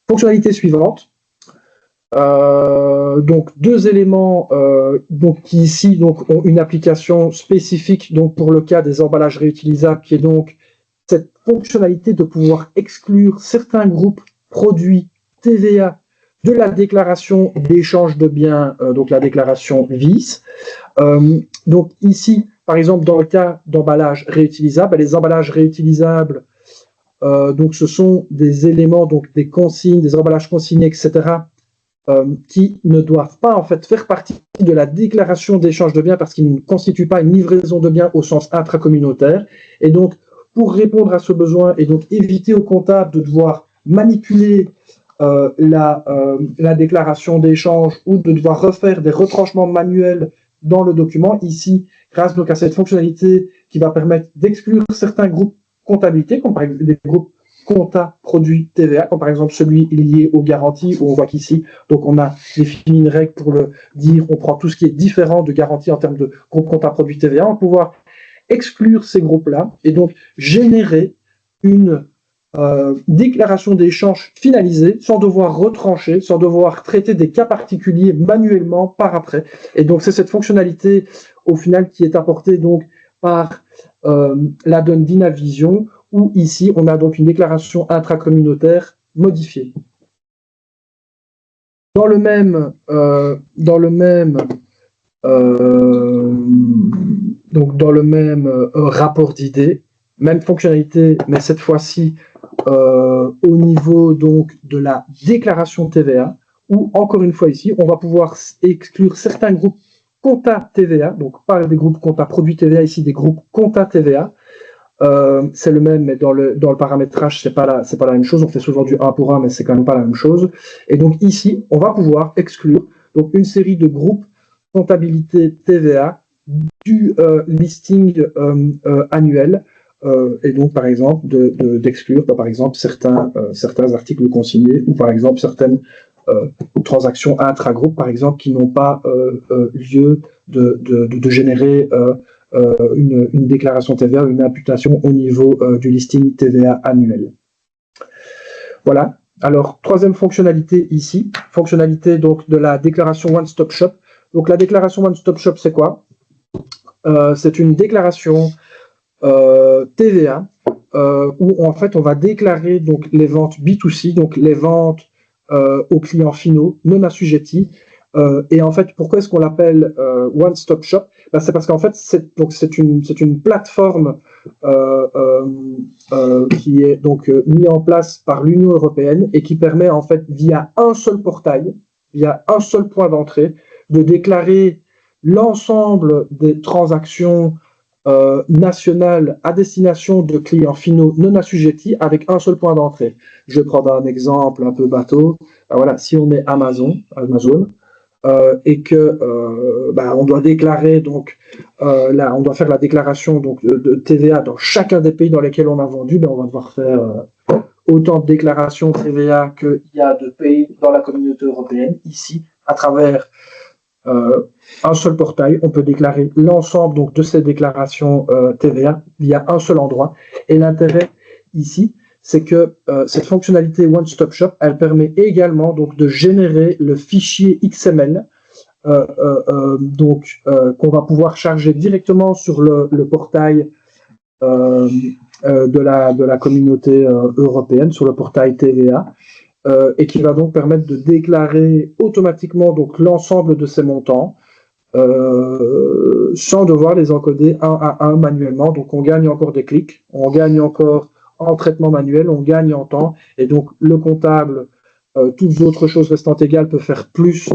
Fonctionnalité suivante, Donc deux éléments donc, qui ici donc, ont une application spécifique donc, pour le cas des emballages réutilisables, qui est donc cette fonctionnalité de pouvoir exclure certains groupes produits TVA de la déclaration d'échange de biens, donc la déclaration VIS. Donc ici, par exemple, dans le cas d'emballages réutilisables, les emballages réutilisables, donc ce sont des éléments, donc des consignes, des emballages consignés, etc., qui ne doivent pas en fait faire partie de la déclaration d'échange de biens parce qu'ils ne constituent pas une livraison de biens au sens intracommunautaire. Et donc, pour répondre à ce besoin et donc éviter au comptable de devoir manipuler la déclaration d'échange ou de devoir refaire des retranchements manuels dans le document, ici, grâce donc à cette fonctionnalité qui va permettre d'exclure certains groupes comptabilité, comme par exemple des groupes compta produit TVA, comme par exemple celui lié aux garanties, où on voit qu'ici, donc on a défini une règle pour le dire, on prend tout ce qui est différent de garantie en termes de groupe compta produit TVA, on va pouvoir exclure ces groupes-là et donc générer une déclaration d'échange finalisée sans devoir retrancher, sans devoir traiter des cas particuliers manuellement par après. Et donc c'est cette fonctionnalité au final qui est apportée donc par la donne Dynavision, où ici, on a donc une déclaration intracommunautaire modifiée. Dans le même rapport d'idées, même fonctionnalité, mais cette fois-ci au niveau donc de la déclaration TVA, où encore une fois ici, on va pouvoir exclure certains groupes compta TVA, donc pas des groupes compta produit TVA, ici des groupes compta TVA. C'est le même, mais dans le paramétrage, c'est pas la même chose. On fait souvent du 1 pour 1, mais c'est quand même pas la même chose. Et donc ici, on va pouvoir exclure donc une série de groupes comptabilité TVA du listing annuel. Et donc, par exemple, d'exclure, par exemple, certains articles consignés ou, par exemple, certaines transactions intra-groupes, par exemple, qui n'ont pas lieu de générer une déclaration TVA, une imputation au niveau du listing TVA annuel. Voilà. Alors, troisième fonctionnalité ici, fonctionnalité donc de la déclaration One Stop Shop. Donc, la déclaration One Stop Shop, c'est quoi? C'est une déclaration TVA où en fait on va déclarer donc les ventes B2C, donc les ventes aux clients finaux non assujettis. Et en fait, pourquoi est-ce qu'on l'appelle One Stop Shop? Ben, c'est parce qu'en fait, c'est une plateforme qui est donc mise en place par l'Union européenne et qui permet en fait, via un seul portail, via un seul point d'entrée, de déclarer l'ensemble des transactions nationales à destination de clients finaux non assujettis avec un seul point d'entrée. Je vais prendre un exemple un peu bateau. Ben voilà, si on est Amazon, et que on doit déclarer donc on doit faire la déclaration donc de TVA dans chacun des pays dans lesquels on a vendu, on va devoir faire autant de déclarations TVA qu'il y a de pays dans la communauté européenne. Ici, à travers un seul portail, on peut déclarer l'ensemble donc de ces déclarations TVA via un seul endroit. Et l'intérêt ici, c'est que cette fonctionnalité One Stop Shop, elle permet également donc de générer le fichier XML qu'on va pouvoir charger directement sur le portail de la communauté européenne, sur le portail TVA, et qui va donc permettre de déclarer automatiquement donc l'ensemble de ces montants sans devoir les encoder un à un manuellement. Donc on gagne encore des clics, on gagne encore en traitement manuel, on gagne en temps, et donc le comptable, toutes autres choses restant égales, peut faire plus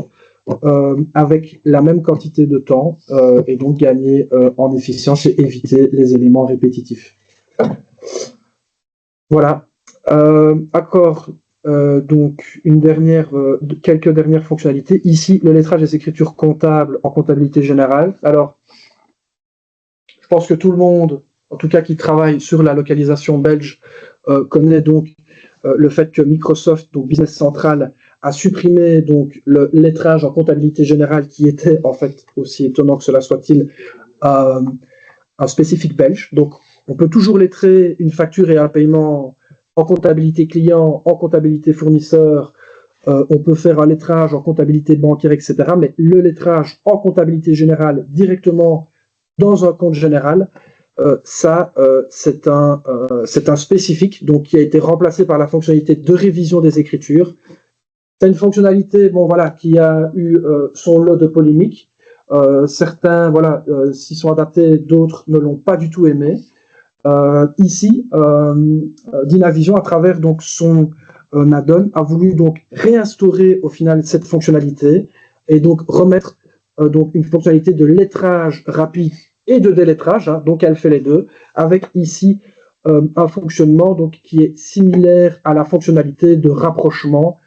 avec la même quantité de temps, et donc gagner en efficience et éviter les éléments répétitifs. Voilà. Donc quelques dernières fonctionnalités. Ici, le lettrage des écritures comptables en comptabilité générale. Alors, je pense que tout le monde, en tout cas qui travaille sur la localisation belge, connaît donc le fait que Microsoft, donc Business Central, a supprimé donc le lettrage en comptabilité générale qui était, en fait, aussi étonnant que cela soit-il, un spécifique belge. Donc, on peut toujours lettrer une facture et un paiement en comptabilité client, en comptabilité fournisseur, On peut faire un lettrage en comptabilité bancaire, etc. Mais le lettrage en comptabilité générale directement dans un compte général, c'est un spécifique donc, qui a été remplacé par la fonctionnalité de révision des écritures. C'est une fonctionnalité qui a eu son lot de polémiques. Certains s'y sont adaptés, d'autres ne l'ont pas du tout aimé. Ici, Dynavision, à travers donc, son add-on, a voulu donc réinstaurer au final cette fonctionnalité et donc remettre donc une fonctionnalité de lettrage rapide et de délettrage, donc elle fait les deux, avec ici un fonctionnement donc, qui est similaire à la fonctionnalité de rapprochement,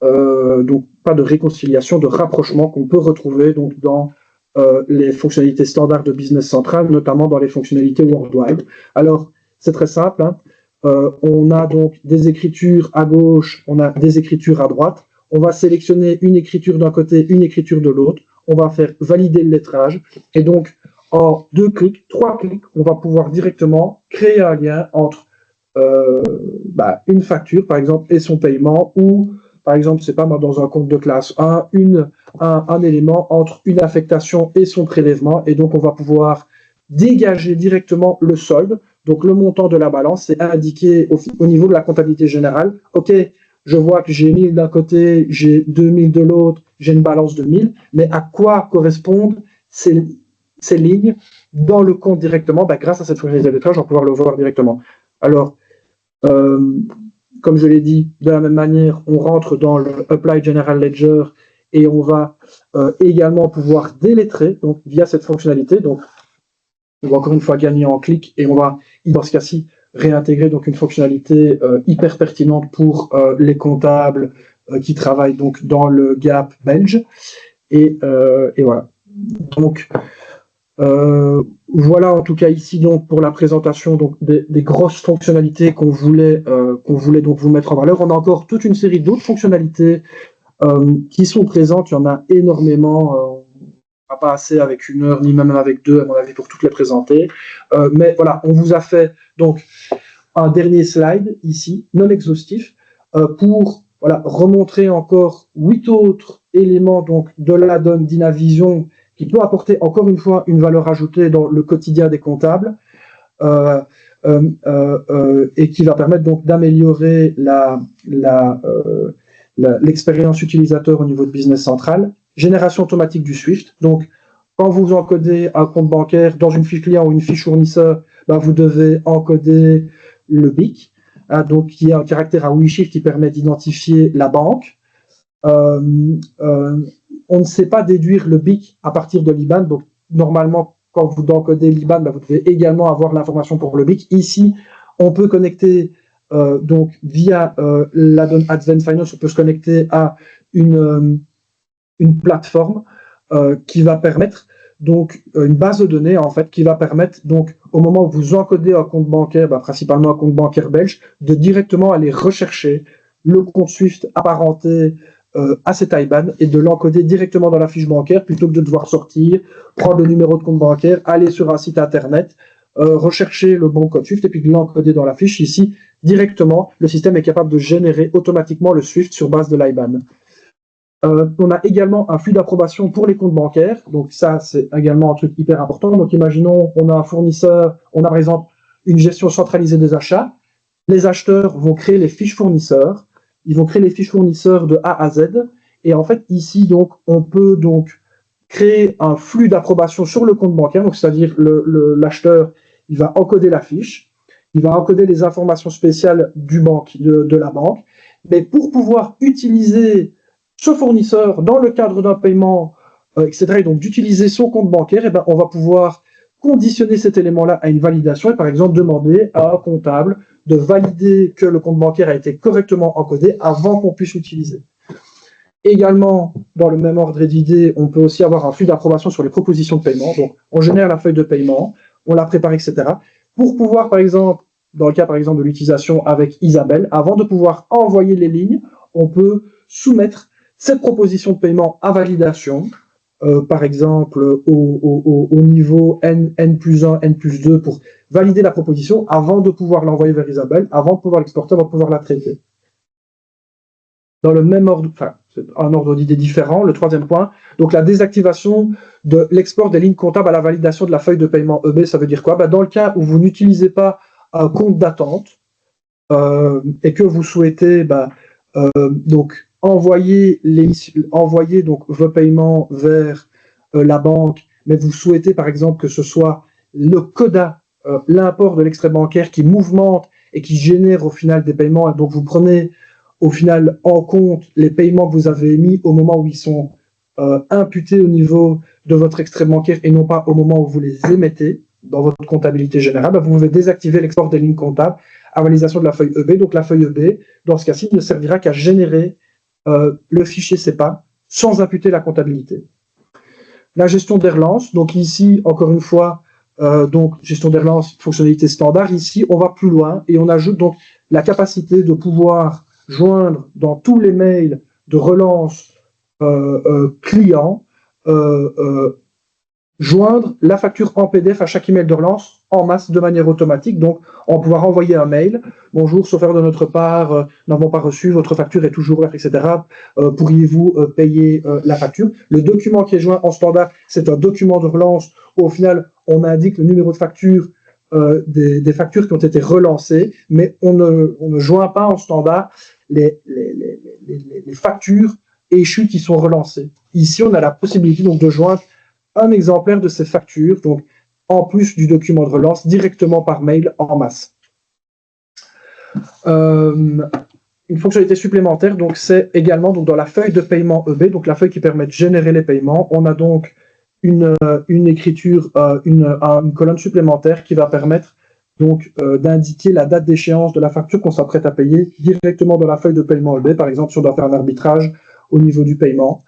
donc pas de réconciliation, de rapprochement qu'on peut retrouver donc, dans les fonctionnalités standards de Business Central, notamment dans les fonctionnalités Worldwide. Alors, c'est très simple, on a donc des écritures à gauche, on a des écritures à droite, on va sélectionner une écriture d'un côté, une écriture de l'autre, on va faire valider le lettrage, et donc en 2 clics, 3 clics, on va pouvoir directement créer un lien entre une facture, par exemple, et son paiement, ou, par exemple, c'est pas moi, dans un compte de classe 1, un élément entre une affectation et son prélèvement, et donc on va pouvoir dégager directement le solde, donc le montant de la balance, c'est indiqué au niveau de la comptabilité générale. Ok, je vois que j'ai 1000 d'un côté, j'ai 2000 de l'autre, j'ai une balance de 1000, mais à quoi correspondent ces lignes dans le compte directement? Grâce à cette fonctionnalité de lettrage, on va pouvoir le voir directement. Alors, comme je l'ai dit, de la même manière, on rentre dans le Apply General Ledger et on va également pouvoir délettrer donc, via cette fonctionnalité. Donc, on va encore une fois gagner en clic et on va, dans ce cas-ci, réintégrer donc, une fonctionnalité hyper pertinente pour les comptables qui travaillent donc, dans le Gap belge. Et voilà. Donc, voilà en tout cas ici donc pour la présentation donc des grosses fonctionnalités qu'on voulait donc vous mettre en valeur. On a encore toute une série d'autres fonctionnalités qui sont présentes. Il y en a énormément. On n'a pas assez avec 1 heure ni même avec 2 à mon avis pour toutes les présenter. Mais voilà, on vous a fait donc un dernier slide ici non exhaustif pour remontrer encore 8 autres éléments donc de l'add-on Dynavision qui peut apporter encore une fois une valeur ajoutée dans le quotidien des comptables et qui va permettre donc d'améliorer l'expérience utilisateur au niveau de Business Central. Génération automatique du SWIFT. Donc, quand vous encodez un compte bancaire dans une fiche client ou une fiche fournisseur, vous devez encoder le BIC, donc qui est un caractère à 8 chiffres qui permet d'identifier la banque. On ne sait pas déduire le BIC à partir de l'IBAN. Donc, normalement, quand vous encodez l'IBAN, vous devez également avoir l'information pour le BIC. Ici, on peut connecter, donc, via l'add-on Advent Finance, on peut se connecter à une plateforme qui va permettre, donc, une base de données, en fait, qui va permettre, donc, au moment où vous encodez un compte bancaire, principalement un compte bancaire belge, de directement aller rechercher le compte SWIFT apparenté à cet IBAN et de l'encoder directement dans la fiche bancaire plutôt que de devoir sortir, prendre le numéro de compte bancaire, aller sur un site internet, rechercher le bon code SWIFT et puis de l'encoder dans la fiche. Ici, directement, le système est capable de générer automatiquement le SWIFT sur base de l'IBAN. On a également un flux d'approbation pour les comptes bancaires. Donc ça, c'est également un truc hyper important. Donc imaginons, on a un fournisseur, on a par exemple une gestion centralisée des achats. Les acheteurs vont créer les fiches fournisseurs. Ils vont créer les fiches fournisseurs de A à Z. Et en fait, ici, donc, on peut donc créer un flux d'approbation sur le compte bancaire. Donc, c'est-à-dire l'acheteur, il va encoder la fiche. Il va encoder les informations spéciales de la banque. Mais pour pouvoir utiliser ce fournisseur dans le cadre d'un paiement, etc., et donc d'utiliser son compte bancaire, on va pouvoir conditionner cet élément-là à une validation et par exemple demander à un comptable de valider que le compte bancaire a été correctement encodé avant qu'on puisse l'utiliser. Également, dans le même ordre d'idée, on peut aussi avoir un flux d'approbation sur les propositions de paiement. Donc, on génère la feuille de paiement, on la prépare, etc. Pour pouvoir, par exemple, dans le cas par exemple de l'utilisation avec Isabelle, avant de pouvoir envoyer les lignes, on peut soumettre cette proposition de paiement à validation, par exemple au niveau N+1, N+2 pour valider la proposition avant de pouvoir l'envoyer vers Isabelle, avant de pouvoir l'exporter, avant de pouvoir la traiter. dans le même ordre, enfin, c'est un ordre d'idée différent. Le troisième point, donc la désactivation de l'export des lignes comptables à la validation de la feuille de paiement EB, ça veut dire quoi? Dans le cas où vous n'utilisez pas un compte d'attente et que vous souhaitez donc envoyer donc vos paiements vers la banque, mais vous souhaitez par exemple que ce soit le CODA, l'import de l'extrait bancaire qui mouvemente et qui génère au final des paiements, et donc vous prenez au final en compte les paiements que vous avez émis au moment où ils sont imputés au niveau de votre extrait bancaire et non pas au moment où vous les émettez dans votre comptabilité générale, vous pouvez désactiver l'export des lignes comptables à validation de la feuille EB. Donc la feuille EB, dans ce cas-ci, ne servira qu'à générer le fichier CEPA sans imputer la comptabilité. La gestion des relances, donc ici, encore une fois, donc gestion des relances, fonctionnalité standard. Ici, on va plus loin et on ajoute donc la capacité de pouvoir joindre dans tous les mails de relance client, joindre la facture en PDF à chaque email de relance en masse de manière automatique. Donc, on va pouvoir envoyer un mail. Bonjour, sauf erreur de notre part, n'avons pas reçu, votre facture est toujours ouverte, etc. Pourriez-vous payer la facture? Le document qui est joint en standard, c'est un document de relance où, au final, on indique le numéro de facture des factures qui ont été relancées, mais on ne joint pas en standard les factures échues qui sont relancées. Ici, on a la possibilité donc de joindre un exemplaire de ces factures, donc en plus du document de relance, directement par mail en masse. Une fonctionnalité supplémentaire, donc c'est également donc dans la feuille de paiement EB, donc la feuille qui permet de générer les paiements. On a donc une écriture, une colonne supplémentaire qui va permettre donc d'indiquer la date d'échéance de la facture qu'on s'apprête à payer directement dans la feuille de paiement EB. Par exemple, si on doit faire un arbitrage au niveau du paiement.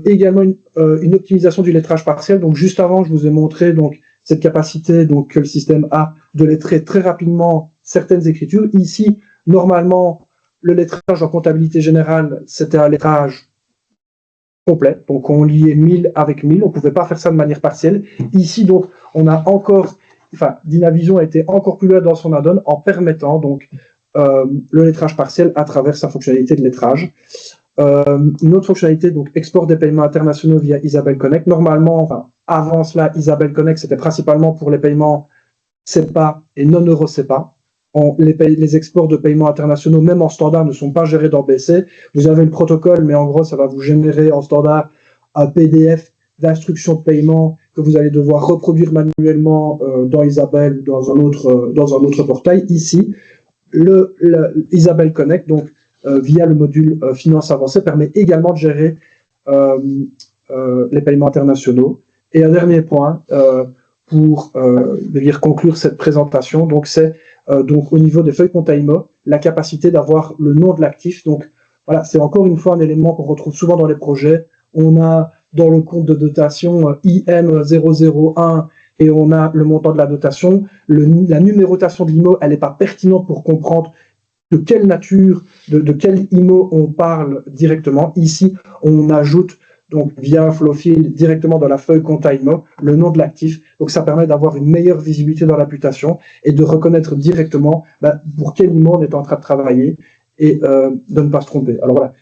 Également une optimisation du lettrage partiel. Donc juste avant, je vous ai montré donc cette capacité donc que le système a de lettrer très rapidement certaines écritures. Ici, normalement, le lettrage en comptabilité générale, c'était un lettrage complet. Donc on liait 1000 avec 1000. On ne pouvait pas faire ça de manière partielle. Ici, donc, on a encore, Dynavision a été encore plus loin dans son add-on en permettant donc le lettrage partiel à travers sa fonctionnalité de lettrage. Une autre fonctionnalité, donc export des paiements internationaux via Isabelle Connect. Normalement, avant cela, Isabelle Connect, c'était principalement pour les paiements CEPA et non-euro CEPA. Les exports de paiements internationaux, même en standard, ne sont pas gérés dans BC. Vous avez le protocole, mais en gros, ça va vous générer en standard un PDF d'instructions de paiement que vous allez devoir reproduire manuellement dans Isabelle ou dans un autre portail. Ici, Isabelle Connect, donc via le module finance avancée, permet également de gérer les paiements internationaux. Et un dernier point pour conclure cette présentation, donc c'est donc au niveau des feuilles compta-IMO, la capacité d'avoir le nom de l'actif. Donc voilà, c'est encore une fois un élément qu'on retrouve souvent dans les projets. On a dans le compte de dotation IM001 et on a le montant de la dotation. La numérotation de l'IMO, elle n'est pas pertinente pour comprendre de quelle nature, de quel IMO on parle directement. Ici, on ajoute donc via un flow field directement dans la feuille compta IMO le nom de l'actif. Donc ça permet d'avoir une meilleure visibilité dans l'imputation et de reconnaître directement pour quel IMO on est en train de travailler et de ne pas se tromper. Alors voilà,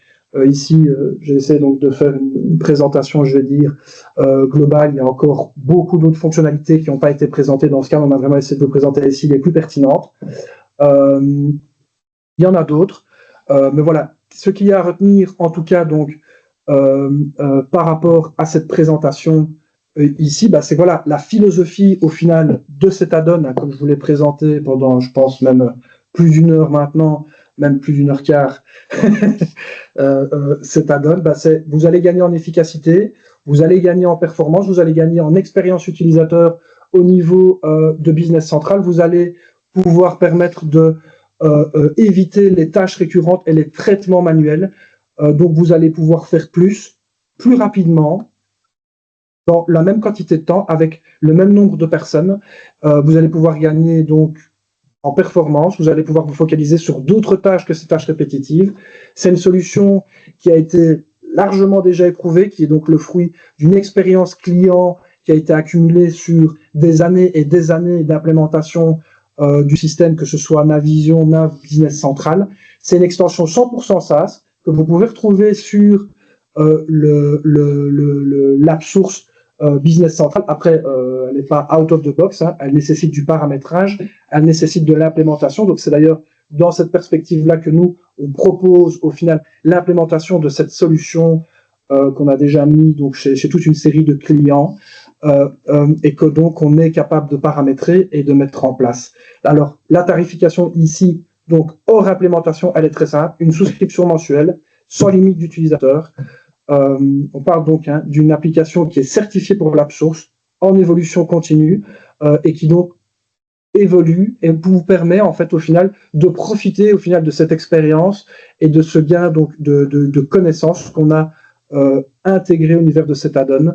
ici j'essaie donc de faire une présentation, je vais dire, globale. Il y a encore beaucoup d'autres fonctionnalités qui n'ont pas été présentées. Dans ce cas, on a vraiment essayé de vous présenter ici les plus pertinentes. Il y en a d'autres, mais voilà, ce qu'il y a à retenir, en tout cas, donc, par rapport à cette présentation ici, c'est voilà, la philosophie, au final, de cet add-on, comme je vous l'ai présenté pendant, je pense, même plus d'une heure maintenant, même plus d'une heure quart, cet add-on, c'est vous allez gagner en efficacité, vous allez gagner en performance, vous allez gagner en expérience utilisateur au niveau de Business Central, vous allez pouvoir permettre de éviter les tâches récurrentes et les traitements manuels. Donc, vous allez pouvoir faire plus rapidement, dans la même quantité de temps, avec le même nombre de personnes. Vous allez pouvoir gagner donc en performance. Vous allez pouvoir vous focaliser sur d'autres tâches que ces tâches répétitives. C'est une solution qui a été largement déjà éprouvée, qui est donc le fruit d'une expérience client qui a été accumulée sur des années et des années d'implémentation du système, que ce soit Navision, Nav, Business Central. C'est une extension 100% SaaS, que vous pouvez retrouver sur l'app source Business Central. Après, elle n'est pas out of the box, hein, elle nécessite du paramétrage, elle nécessite de l'implémentation. Donc, c'est d'ailleurs dans cette perspective-là que nous, on propose au final l'implémentation de cette solution qu'on a déjà mis donc, chez toute une série de clients et que donc on est capable de paramétrer et de mettre en place. Alors, la tarification ici, donc hors implémentation, elle est très simple, une souscription mensuelle, sans limite d'utilisateurs. On parle donc d'une application qui est certifiée pour l'app source, en évolution continue, et qui donc évolue et vous permet en fait au final de profiter au final de cette expérience et de ce gain donc de connaissances qu'on a intégré au univers de cet add-on.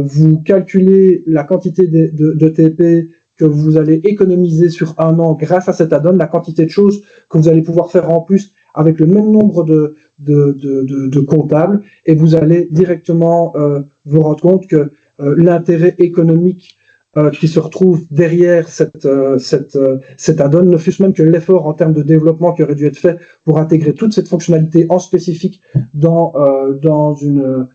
Vous calculez la quantité de TP que vous allez économiser sur un an grâce à cet add-on, la quantité de choses que vous allez pouvoir faire en plus avec le même nombre de comptables, et vous allez directement vous rendre compte que l'intérêt économique qui se retrouve derrière cet add-on ne fût-ce même que l'effort en termes de développement qui aurait dû être fait pour intégrer toute cette fonctionnalité en spécifique dans une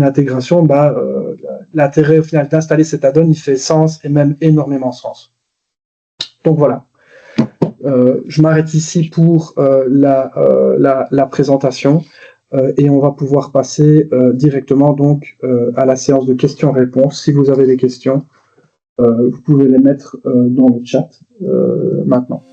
intégration, l'intérêt au final d'installer cet add-on, il fait sens et même énormément sens. Donc voilà. Je m'arrête ici pour la présentation et on va pouvoir passer directement donc à la séance de questions-réponses. Si vous avez des questions, vous pouvez les mettre dans le chat maintenant.